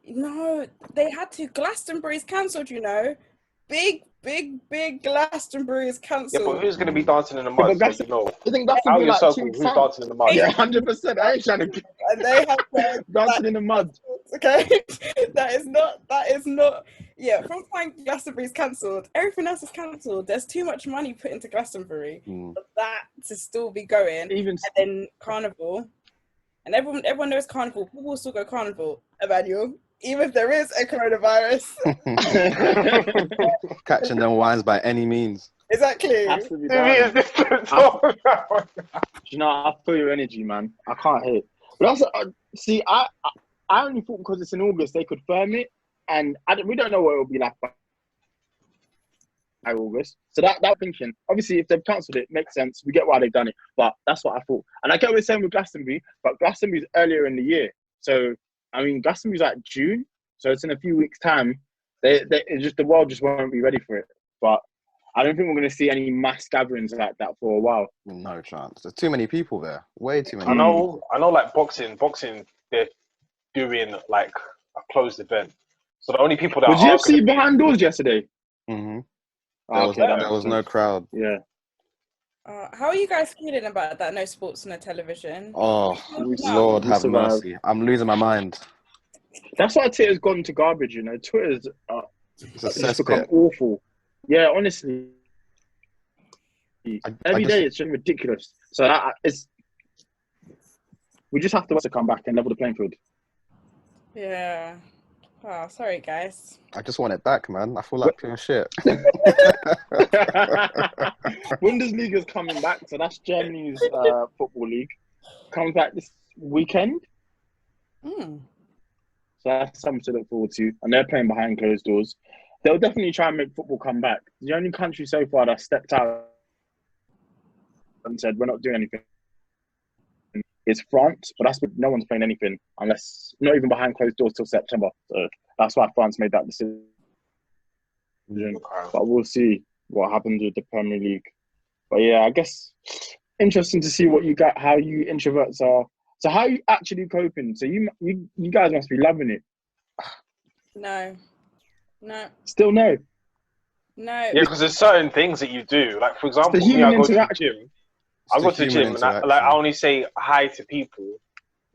No, they had to. Glastonbury's cancelled, you know. Big Glastonbury is cancelled. Yeah, but who's going to be dancing in the mud? Yeah, so, you know, I think that's like circle, who's dancing in the mud? Yeah, 100%. I ain't trying to get... And they have dancing in the mud. Okay, that is not. Yeah, from time Glastonbury's cancelled, everything else is cancelled. There's too much money put into Glastonbury for that to still be going. And then Carnival, and everyone knows Carnival. People will still go Carnival, Emmanuel. Even if there is a coronavirus. Catching them wines by any means. Exactly. You know, I feel your energy, man. I can't hate. But also, see, I only thought because it's in August, they could firm it. And we don't know what it will be like by August. So that thinking, obviously, if they've cancelled it, makes sense. We get why they've done it. But that's what I thought. And I get what we're saying with Glastonbury, but Glastonbury's earlier in the year. So, I mean, Glastonbury's like June, so it's in a few weeks' time. The world just won't be ready for it. But I don't think we're going to see any mass gatherings like that for a while. No chance. There's too many people there. Way too many. I know. Like boxing, they're doing like a closed event. So the only people that was UFC behind doors yesterday? Mm-hmm. There was no crowd. Yeah. How are you guys feeling about that? No sports on the television. Oh, Lord have mercy! I'm losing my mind. That's why Twitter's gone to garbage. You know, Twitter's it's become awful. Yeah, honestly, every day it's just ridiculous. So we just have to come back and level the playing field. Yeah. Oh, sorry, guys. I just want it back, man. I feel like pure shit. Bundesliga is coming back, so that's Germany's football league. Comes back this weekend. So that's something to look forward to. And they're playing behind closed doors. They'll definitely try and make football come back. The only country so far that stepped out and said, we're not doing anything, is France, but no one's playing anything unless not even behind closed doors till September. So that's why France made that decision. But we'll see what happens with the Premier League. But yeah, I guess interesting to see what you got, how you introverts are. So how are you actually coping? So you guys must be loving it. No. Still no. Yeah, because there's certain things that you do. Like for example, me, I go to the gym. I go to the gym and I only say hi to people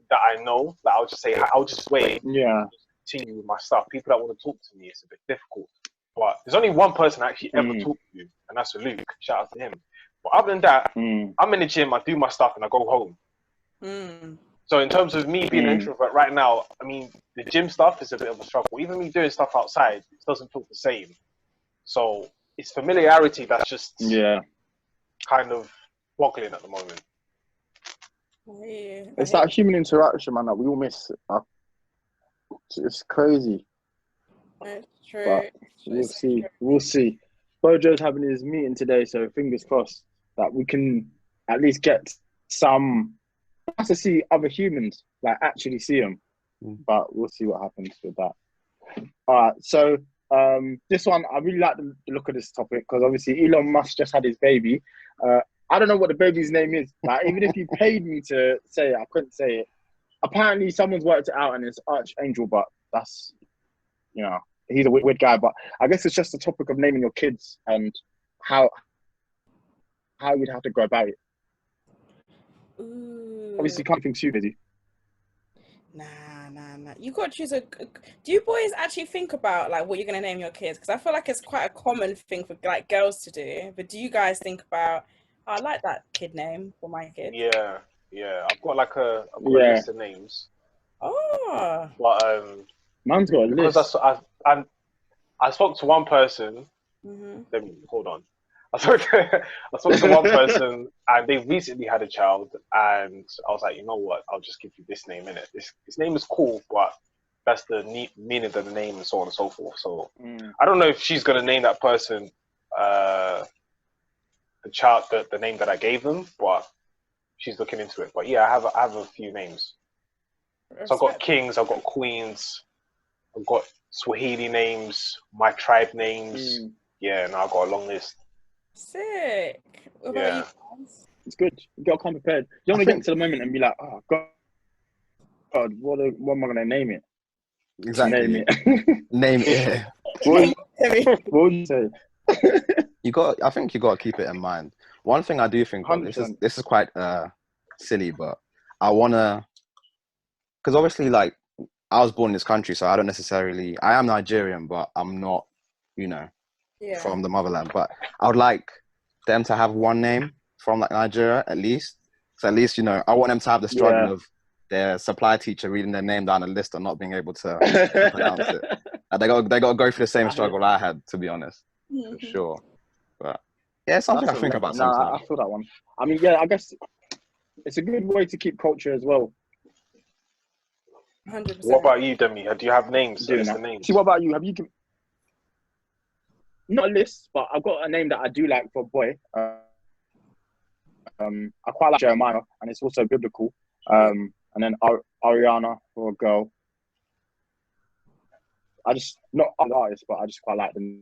that I know. Like I'll just say hi. I'll just wait. Yeah. Continue with my stuff. People that want to talk to me, it's a bit difficult. But there's only one person I actually ever talk to, and that's Luke. Shout out to him. But other than that, I'm in the gym. I do my stuff and I go home. So in terms of me being an introvert right now, I mean, the gym stuff is a bit of a struggle. Even me doing stuff outside, it doesn't feel the same. So it's familiarity that's just kind of boggling at the moment. It's that human interaction, man, that we all miss. It's crazy. It's true. But we'll see. Bojo's having his meeting today, so fingers crossed that we can at least get some to see other humans, like actually see them. But we'll see what happens with that. All right, so this one, I really like the look of this topic because obviously Elon Musk just had his baby. I don't know what the baby's name is. Like, even if you paid me to say it, I couldn't say it. Apparently, someone's worked it out and it's Archangel, but that's, you know, he's a weird guy. But I guess it's just the topic of naming your kids and how you'd have to go about it. Obviously, you can't think too busy. Nah. You got to choose do you boys actually think about like what you're going to name your kids? Because I feel like it's quite a common thing for like girls to do. But do you guys think about, I like that kid name for my kid? Yeah. I've got like a list of names. Oh. But man's got a list. Because I spoke to one person. Hold on. I I spoke to one person, and they recently had a child, and I was like, you know what? I'll just give you this name, innit? This name is cool, but that's the meaning of the name, and so on and so forth. So I don't know if she's gonna name that person the child the name that I gave them, but she's looking into it. But yeah, I have a few names. So I've got kings, I've got queens, I've got Swahili names, my tribe names. Yeah, and I've got a long list. Sick. What about you guys? It's good. You gotta come prepared. You don't want to get to the moment and be like, oh God, what am I gonna name it? Exactly. Name it. Name it. What would you say? I think you got to keep it in mind. One thing I do think of, this is quite silly, but I wanna, because obviously, like, I was born in this country, so I am Nigerian, but I'm not, from the motherland. But I would like them to have one name from like Nigeria at least. So at least, I want them to have the struggle of their supply teacher reading their name down a list and not being able to pronounce it. They got to go through the same struggle I had, to be honest, for sure. But yeah, it's something I think about sometimes. I feel that one. I mean, yeah, I guess it's a good way to keep culture as well. 100%. What about you, Demi? Do you have names? See, what about you? Have you given... Not a list, but I've got a name that I do like for a boy. I quite like Jeremiah, and it's also biblical. And then Ariana for a girl. I just, not an artist, but I just quite like the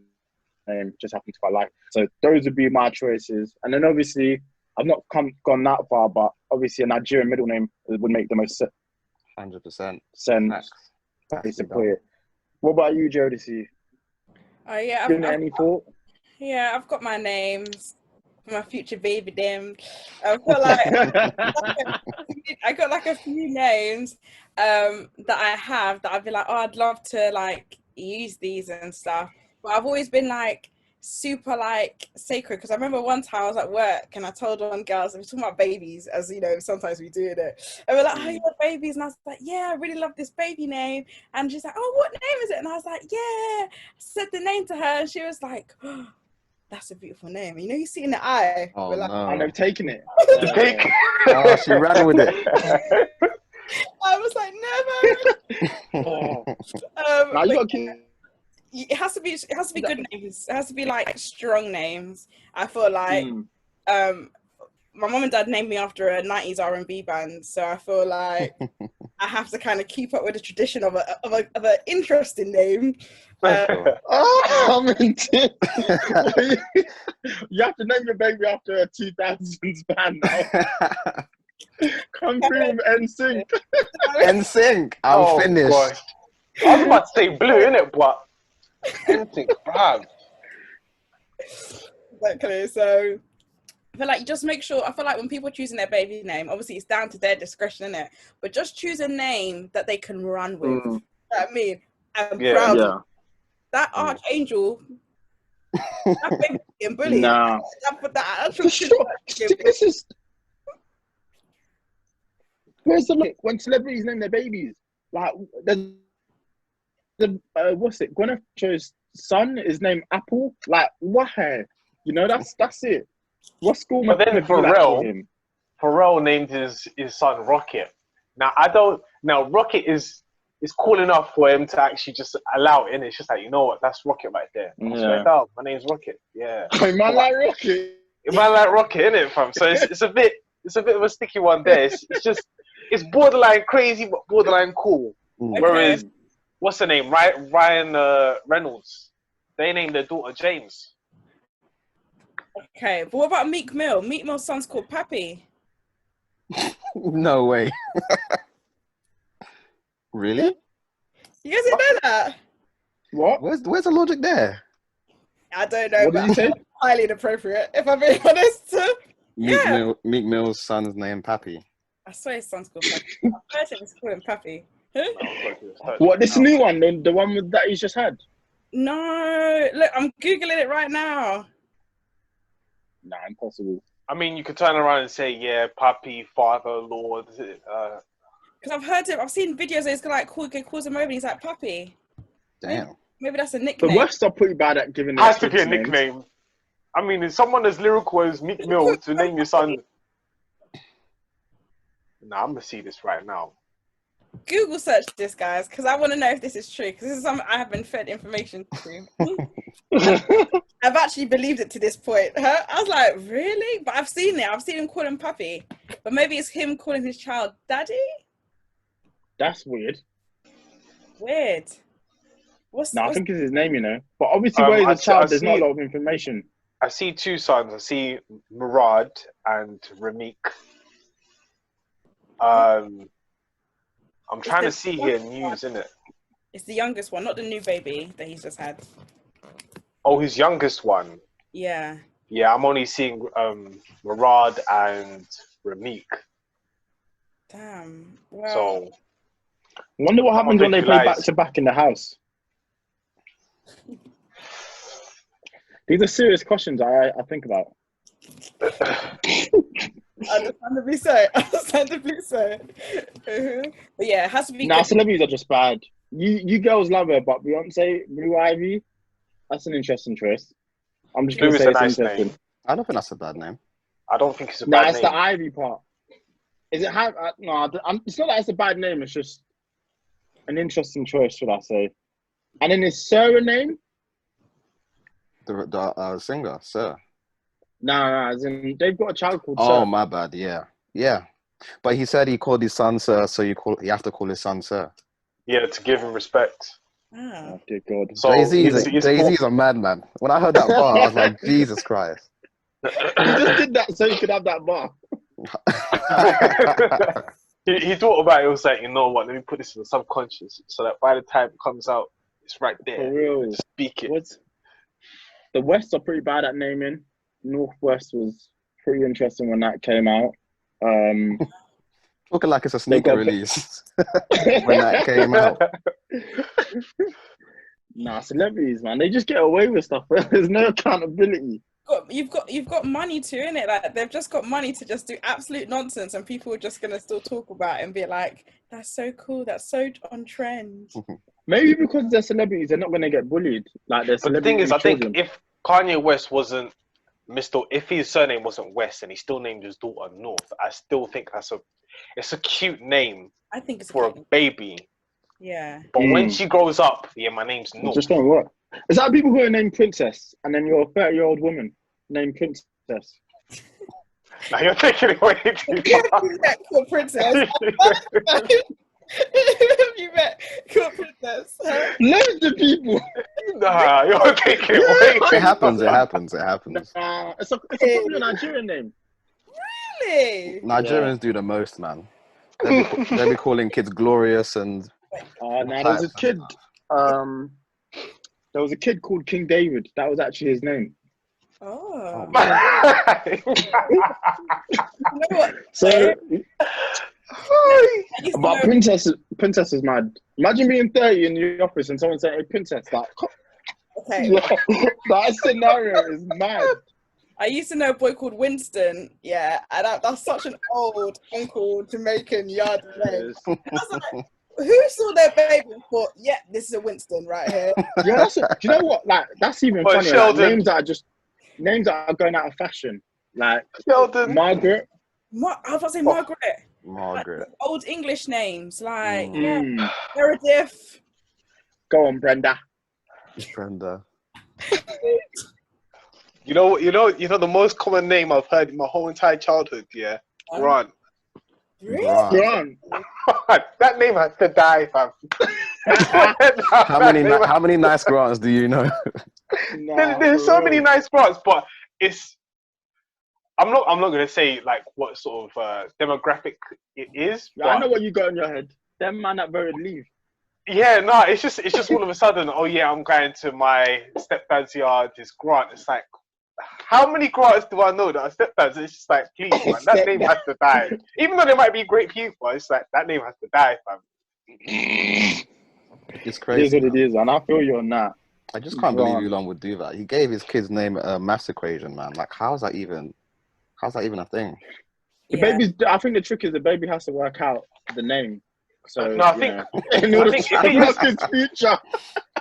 name. Just happen to quite like. So those would be my choices. And then obviously, I've not gone that far, but obviously a Nigerian middle name would make the most 100% sense. What about you, Jodeci? Oh yeah, any thought? Yeah, I've got my names for my future baby. Them, I feel like I got like a few names that I have that I'd be like, oh, I'd love to like use these and stuff. But I've always been like super like sacred, because I remember one time I was at work and I told one girl, so we're talking about babies, as you know, sometimes we do it, and we're like, oh, you have babies, and I was like, yeah, I really love this baby name, and she's like, oh, what name is it? And I was like, yeah, I said the name to her, and she was like, oh, that's a beautiful name. You see in the eye. Oh, like, no. And they've taken it. Oh, she ran with it. I was like, never. Now you got to it has to be good names. It has to be like strong names. I feel like my mom and dad named me after a 90s R&B band, so I feel like I have to kind of keep up with the tradition of an interesting name. I'm into it. You have to name your baby after a 2000s band now. Come through with NSYNC. NSYNC. I'm finished. Gosh. I was about to say Blue, innit? But NSYNC, bruv. Exactly. So I feel like just make sure. I feel like when people are choosing their baby name, obviously it's down to their discretion, innit? But just choose a name that they can run with. You know what I mean? I'm proud of. That archangel. That baby getting bullied. Nah. This is. Where's the look when celebrities name their babies? Like, what's it? Gwyneth Paltrow's son is named Apple. Like, why? That's it. What school? But then Pharrell named his son Rocket. Now Rocket is cool enough for him to actually just allow it in. It's just like, you know what? That's Rocket right there. Straight out. My name's Rocket. Yeah. Man like Rocket. Man like Rocket, innit, fam? So it's a bit of a sticky one there. It's borderline crazy, but borderline cool. Okay. Whereas, what's her name? Ryan Reynolds. They named their daughter James. Okay, but what about Meek Mill? Meek Mill's son's called Pappy. No way. Really? You guys didn't know that? What? Where's the logic there? I don't know. What did you say? Highly inappropriate, if I'm being honest. Meek Mill's son's name Pappy. I swear his son's called Pappy. I heard him call him Pappy. What, this new one? The one that he's just had? No. Look, I'm Googling it right now. Nah, impossible. I mean, you could turn around and say, yeah, Pappy, Father, Lord. Because I've seen videos where he's like, calls him over and he's like, Pappy. Damn. Maybe that's a nickname. The West are pretty bad at giving Has to be a nickname. I mean, is someone as lyrical as Meek Mill to name your son? Nah, I'm gonna see this right now. Google search this, guys, because I want to know if this is true. Because this is something I have been fed information to. I've actually believed it to this point. I was like, really? But I've seen it. I've seen him call him puppy. But maybe it's him calling his child daddy? That's weird. Weird. I think it's his name, you know. But obviously, where he's a child, there's not a lot of information. I see two sons. I see Murad and Ramik. I'm trying to see here news, innit? It's the youngest one, not the new baby that he's just had. Oh, his youngest one. Yeah. Yeah, I'm only seeing Murad and Ramik. Damn. Well, so, I wonder what happens when they play back to back in the house. These are serious questions I think about. Understandably so. Understandably so. But yeah, it has to be. Nah, celebrities are just bad. You girls love her, but Beyonce, Blue Ivy, that's an interesting choice. I'm just going to say it's nice interesting. Name. I don't think that's a bad name. I don't think it's a bad name. It's the Ivy part. Is it? No, it's not that it's a bad name. It's just an interesting choice, should I say? And then is Sarah name? The singer, Sir. No, as in they've got a child called Sir. Oh, my bad. Yeah. But he said he called his son Sir, so you have to call his son Sir. Yeah, to give him respect. Oh, dear God. So Jay-Z's a madman. When I heard that bar, I was like, Jesus Christ. He just did that so he could have that bar. he thought about it. He was like, you know what? Let me put this in the subconscious so that by the time it comes out, it's right there. For real. Just speak it. The West are pretty bad at naming. Northwest was pretty interesting when that came out. Looking like it's a sneaker release when that came out. Nah, celebrities, man, they just get away with stuff. There's no accountability. You've got money to, innit? Like they've just got money to just do absolute nonsense, and people are just gonna still talk about it and be like, "That's so cool. That's so on trend." Maybe because they're celebrities, they're not gonna get bullied. Like they're celebrities. But the thing is, I children. think if Kanye West wasn't if his surname wasn't West and he still named his daughter North, I still think it's a cute name. I think it's for a baby. Yeah. But when she grows up, my name's North. Just don't work. Is that people who are named Princess and then you're a 30-year-old woman named Princess? Now you're taking it way too far. Cool Princess. You met cool Princess. Loads of people. Nah, you're taking it way too far. It happens. It's a popular Nigerian name. Really? Nigerians do the most, man. They'll be calling kids glorious and. There was a kid called King David. That was actually his name. Oh. You know what? So, but Princess is mad. Imagine being 30 in the office and someone saying, "Hey, Princess," like, okay, that scenario is mad. I used to know a boy called Winston. Yeah, and that's such an old uncle Jamaican yard name. I was like, who saw their baby and thought, "Yeah, this is a Winston right here"? Yeah, do you know what? Like, that's even funny. Like, names that are going out of fashion. Like Sheldon. Margaret. I was about to say Margaret. Margaret. Like, old English names like Meredith. Go on, Brenda. Brenda. You know the most common name I've heard in my whole entire childhood. Yeah, Grant. Really? Grant. That name has to die, fam. How many nice Grants do you know? There's so many nice Grants, but it's. I'm not gonna say like what sort of demographic it is. I know what you got in your head. Them man that voted leave. Yeah, no, it's just all of a sudden. Oh yeah, I'm going to my stepdad's yard. This Grant. It's like, how many Grants do I know that are stepdads? It's just like, please, man, that name has to die. Even though they might be great people, it's like that name has to die, fam. It's crazy. It is what it is, and I feel you on that. I just can't believe Elon would do that. He gave his kid's name a maths equation, man. Like, how's that even a thing? I think the trick is the baby has to work out the name. So no, I think in order to his future.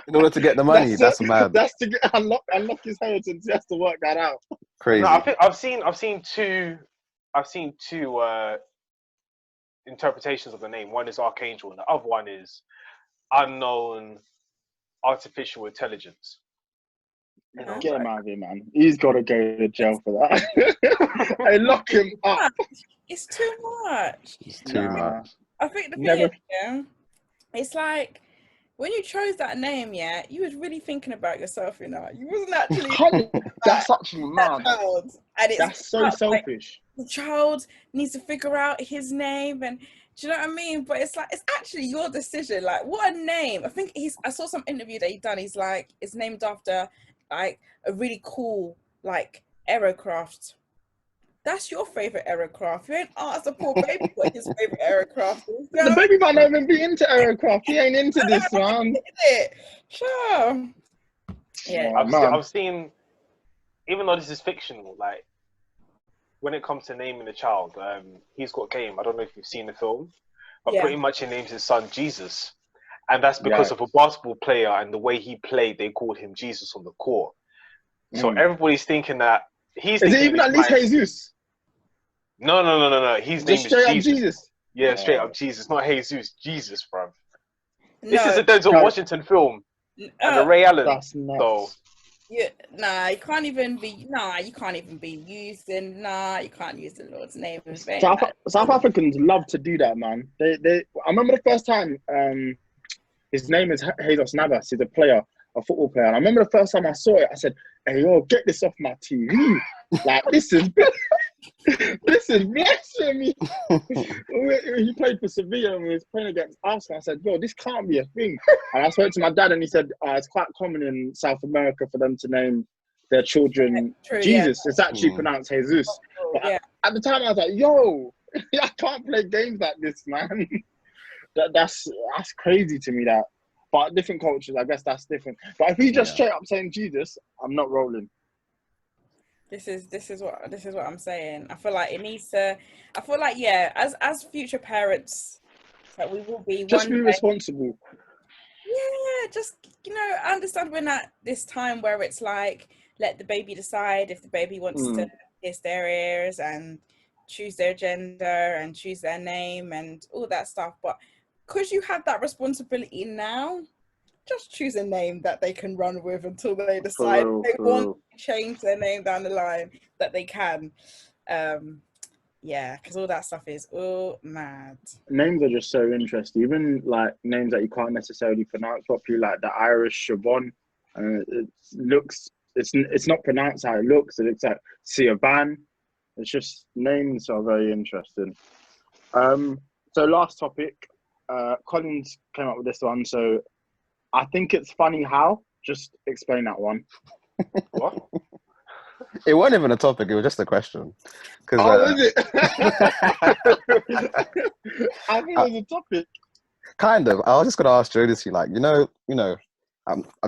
In order to get the money, that's mad. That's to unlock his inheritance. He has to work that out. Crazy. No, I think I've seen two interpretations of the name. One is Archangel, and the other one is unknown artificial intelligence. Get him out of here, man. He's got to go to jail for that. Hey, lock him up. It's too much. It's too much. I think the thing is, yeah, it's like when you chose that name, yeah, you was really thinking about yourself, you know. You wasn't actually. That's actually mad. And that's so selfish. Like, the child needs to figure out his name, and do you know what I mean? But it's like it's actually your decision. Like, what a name! I think I saw some interview that he done. He's like, it's named after like a really cool like aerocraft. That's your favorite aerocraft. You ain't asked a poor baby what his favorite aircraft is. The baby might not even be into aircraft. He ain't into this, man. Sure. Yeah. I've seen, even though this is fictional, like when it comes to naming a child, He's Got Game. I don't know if you've seen the film, but pretty much he names his son Jesus, and that's because of a basketball player and the way he played. They called him Jesus on the court. So everybody's thinking that he's. Is it even at least Jesus? No. His name is Jesus. Yeah, straight up Jesus, not Jesus. Jesus, bro. This is a Denzel Washington film, and the Ray Allen. That's nuts. So, you can't even be using. You can't use the Lord's name. South Africans love to do that, man. I remember the first time. His name is Jesus Navas. He's a football player. And I remember the first time I saw it, I said, "Hey, yo, get this off my TV! Like this is blasphemy." He played for Sevilla and we was playing against Arsenal. I said, "Yo, this can't be a thing." And I spoke to my dad, and he said, "It's quite common in South America for them to name their children Jesus. Yeah. It's actually pronounced Jesus." But at the time, I was like, "Yo, I can't play games like this, man." That's crazy to me. That, but different cultures, I guess that's different. But if he's just straight up saying Jesus, I'm not rolling. This is what I'm saying. I feel like it needs to. I feel like as future parents, that we will be just be responsible. Yeah, just I understand we're at this time where it's like let the baby decide if the baby wants to kiss their ears and choose their gender and choose their name and all that stuff, but because you have that responsibility now, just choose a name that they can run with until they decide if they want to change their name down the line, that they can. Because all that stuff is all mad. Names are just so interesting. Even like names that you can't necessarily pronounce properly, like the Irish Siobhan. It's not pronounced how it looks. It looks like Siobhan. It's just, names are very interesting. So last topic, Collins came up with this one. So I think it's funny how. Just explain that one. What? It wasn't even a topic. It was just a question. Is it? I think it was a topic. Kind of. I was just gonna ask Jodeci, like,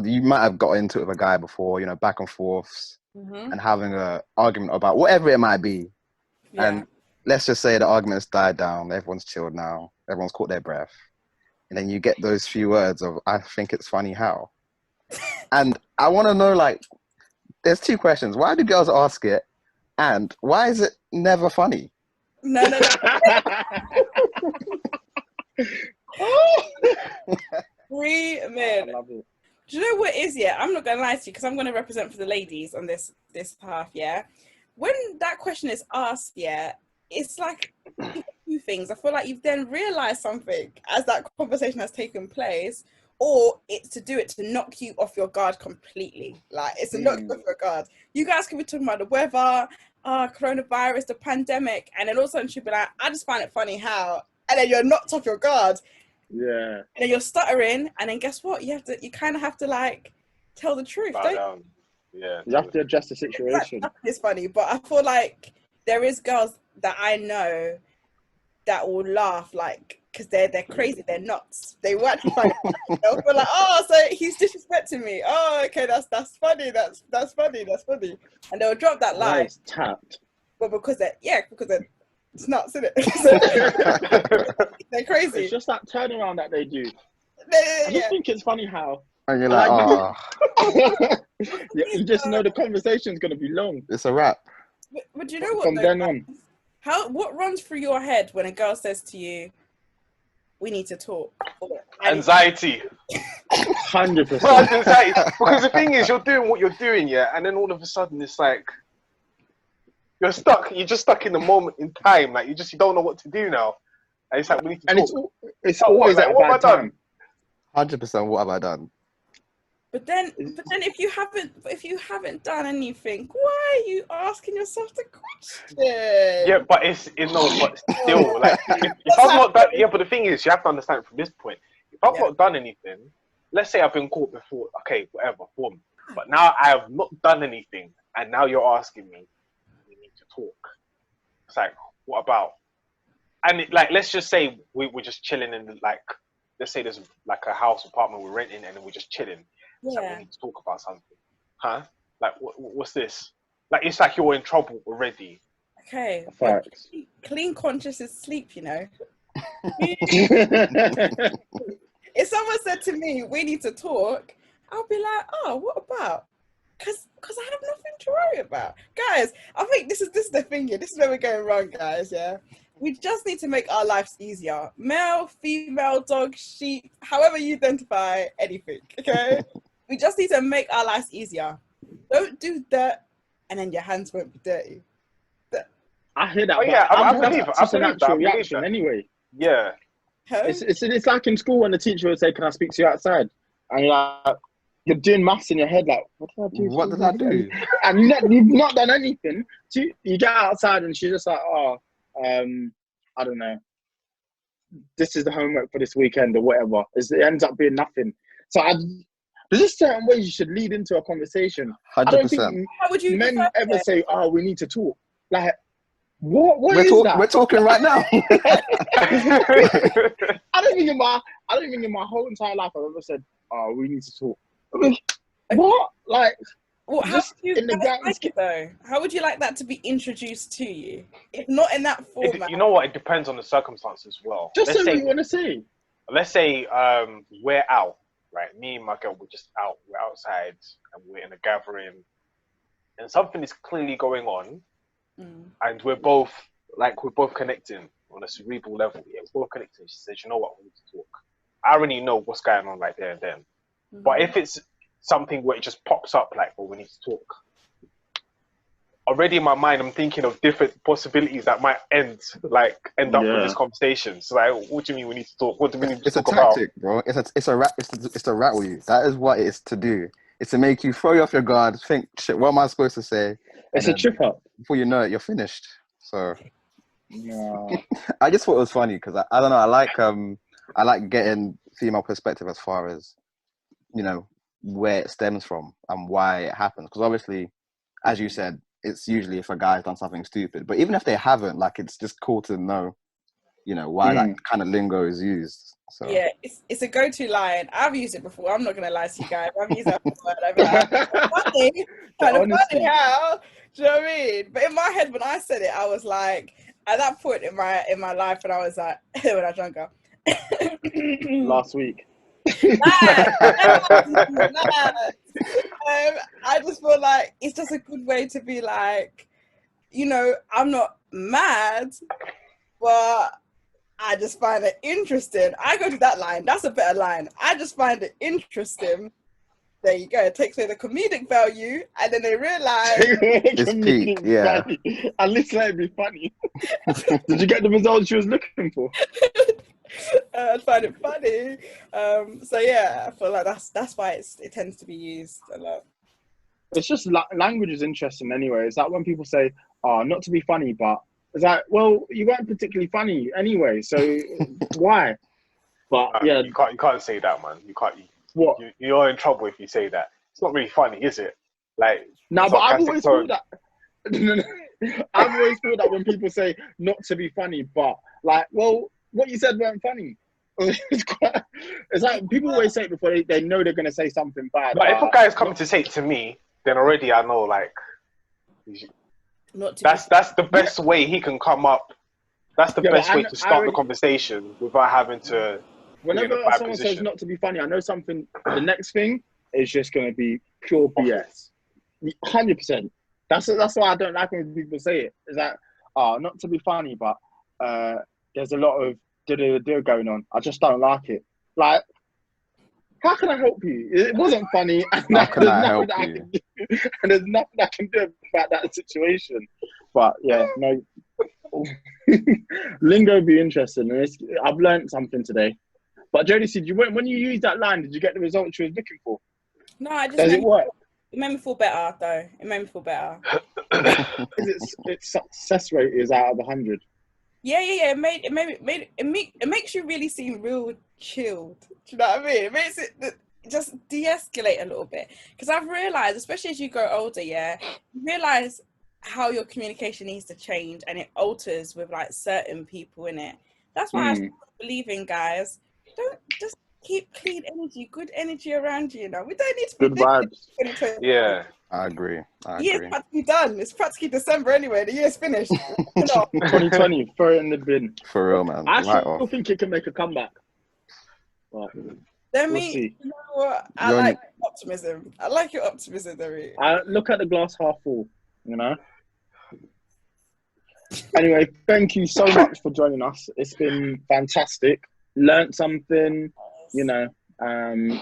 you might have got into it with a guy before, back and forths. And having an argument about whatever it might be. Yeah. And let's just say the argument has died down. Everyone's chilled now. Everyone's caught their breath. And then you get those few words of, I think it's funny how. And I want to know, like, there's two questions. Why do girls ask it? And why is it never funny? No. 3 men. I love it. Do you know what is, I'm not going to lie to you, because I'm going to represent for the ladies on this path, When that question is asked, it's like two things. I feel like you've then realised something as that conversation has taken place, or it's to do it to knock you off your guard completely. Like, it's to knock you off your guard. You guys could be talking about the weather, coronavirus, the pandemic, and then all of a sudden she'll be like, I just find it funny how, and then you're knocked off your guard. Yeah. And then you're stuttering, and then guess what? You kind of have to like tell the truth. Yeah. You have to adjust the situation. It's funny, but I feel like there is girls that I know that will laugh, like, because they're crazy, they're nuts. They will actually find it funny. They'll be like, oh, so he's disrespecting me. Oh, okay, that's funny. That's funny. And they'll drop that line. Nice tapped. But because they're it's nuts, isn't it? They're crazy. It's just that turnaround that they do. I just think it's funny how And you're like, oh, you just know the conversation's gonna be long. it's a wrap. But you know what? From then on, what runs through your head when a girl says to you, "We need to talk"? Anxiety. 100%. Anxiety. Because the thing is, you're doing what you're doing, yeah, and then all of a sudden it's like you're stuck. You're just stuck in the moment in time. Like you don't know what to do now. And it's like we need to talk. It's always at a bad time. 100%. What have I done? But then if you haven't done anything, why are you asking yourself the question? Yeah, but but still, like if I've not done, yeah, but the thing is, you have to understand from this point. If I've not done anything, let's say I've been caught before, okay, whatever, boom. But now I have not done anything, and now you're asking me, we need to talk. It's like, what about? And let's just say we're just chilling in let's say there's like a house apartment we're renting, and then we're just chilling. It's like we need to talk about something, huh? Like what's this? Like it's like you're in trouble already. Okay, clean conscious is sleep, you know. If someone said to me, "We need to talk," I'll be like, "Oh, what about?" Because I have nothing to worry about, guys. I think this is the thing here. This is where we're going wrong, guys. Yeah. We just need to make our lives easier. Male, female, dog, sheep, however you identify anything, okay? We just need to make our lives easier. Don't do that, and then your hands won't be dirty. I hear that. Oh, yeah, I believe it's a natural reaction anyway. Yeah. It's like in school when the teacher would say, "Can I speak to you outside?" And you're doing maths in your head, like, what did I do? What did I do? And you've not done anything. You get outside and she's just like, "Oh, I don't know. This is the homework for this weekend or whatever." It ends up being nothing. So there's just certain ways you should lead into a conversation. 100%. I don't think men ever say, "Oh, we need to talk." Like, what is that? We're talking right now. I don't think in my whole entire life I've ever said, "Oh, we need to talk." I mean, what? Like, well, how would you like it though? How would you like that to be introduced to you? If not in that format. You know what? It depends on the circumstances as well. Just say what you want to say. Let's say we're out, right? Me and my girl, we're just out. We're outside and we're in a gathering, and something is clearly going on, and we're both connecting on a cerebral level. Yeah, we're both connecting. She says, "You know what? We need to talk." I already know what's going on right there and then. But if it's something where it just pops up like, "Oh, we need to talk," already in my mind I'm thinking of different possibilities that might end up with this conversation. So like, what do you mean we need to talk? What do we need to talk about? It's a tactic, bro. It's to rattle you. That is what it is to do. It's to make you throw you off your guard, think, shit, what am I supposed to say? It's a trip up. Before you know it, you're finished. So no. I just thought it was funny because I don't know, I like getting female perspective as far as, you know, where it stems from and why it happens. Because obviously, as you said, it's usually if a guy's done something stupid. But even if they haven't, like, it's just cool to know, you know, why that kind of lingo is used. So yeah, it's a go-to line. I've used it before. I'm not gonna lie to you guys. I've used that word. I've been like, funny how. Do you know what I mean? But in my head, when I said it, I was like, at that point in my life, when I was like, when I was younger, last week. I just feel like it's just a good way to be like, you know, I'm not mad, but I just find it interesting. I go to that line. That's a better line. I just find it interesting. There you go. It takes away the comedic value, and then they realize it's peak. Yeah. At least let it be funny. Did you get the results you was looking for? I find it funny. So yeah, I feel like that's why it tends to be used a lot. It's just language is interesting anyway. It's like when people say, "Oh, not to be funny," but it's like, well, you weren't particularly funny anyway, so why? But yeah, you can't say that, man. You can't. What? You're in trouble if you say that. It's not really funny, is it? Like, no, but I've always thought that. I've always thought that when people say not to be funny, but like, well, what you said weren't funny. It's like people always say it before they know they're gonna say something bad. But if a guy is coming to say it to me, then already I know, like, that's the best way he can come up. That's the best way to start the conversation without having to whenever someone says not to be funny, I know something. The next thing is just going to be pure BS. 100%. That's why I don't like when people say it. Is that not to be funny, but there's a lot of do going on. I just don't like it. Like, how can I help you? It wasn't funny, and how can I help you? And there's nothing I can do about that situation. But yeah, no. Lingo be interesting, and I've learned something today. But Jodeci, when you used that line, did you get the results you was looking for? No, I just. Does it work? It made me feel better, though. It made me feel better. Its success rate is out of 100. Yeah. It makes you really seem real chilled. Do you know what I mean? It makes it just de-escalate a little bit. Because I've realised, especially as you grow older, you realise how your communication needs to change, and it alters with like certain people in it. That's why I believe in, guys. Don't just keep clean energy, good energy around you. You know, we don't need to good vibes. Yeah, I agree. Year's practically done. It's practically December anyway. The year's finished. 2020, throw it in the bin. For real, man. I still think it can make a comeback. But Demi, see. you know what? I like optimism. I like your optimism, Demi. I look at the glass half full. You know. Anyway, thank you so much for joining us. It's been fantastic. Learned something. You know,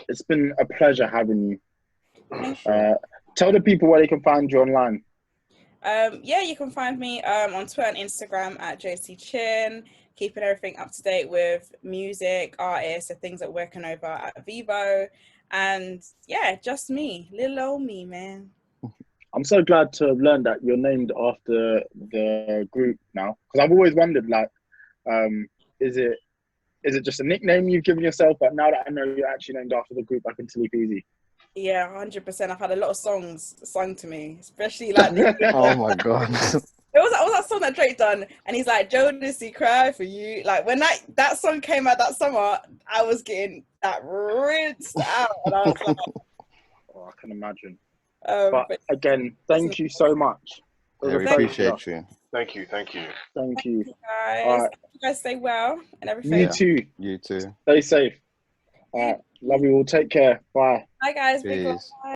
it's been a pleasure having you. Tell the people where they can find you online. You can find me on Twitter and Instagram at Jodeci Chin, keeping everything up to date with music, artists, and things that we're working over at Vivo. And yeah, just me, little old me, man. I'm so glad to have learned that you're named after the group now, because I've always wondered, like, is it just a nickname you've given yourself? But now that I know you're actually named after the group, I can sleep easy. Yeah, 100%. I've had a lot of songs sung to me, especially like. Oh my god! It was that song that Drake done, and he's like, "Jodeci, cry for you." Like when that song came out that summer, I was getting that rinsed out, and I was like, "Oh, I can imagine." But again, thank you so much. Yeah, we appreciate you. Thank you. Thank you, guys. All right. You guys stay well and everything. You too. Stay safe. All right. Love you all. Take care. Bye. Bye, guys. Peace. Big love. Bye.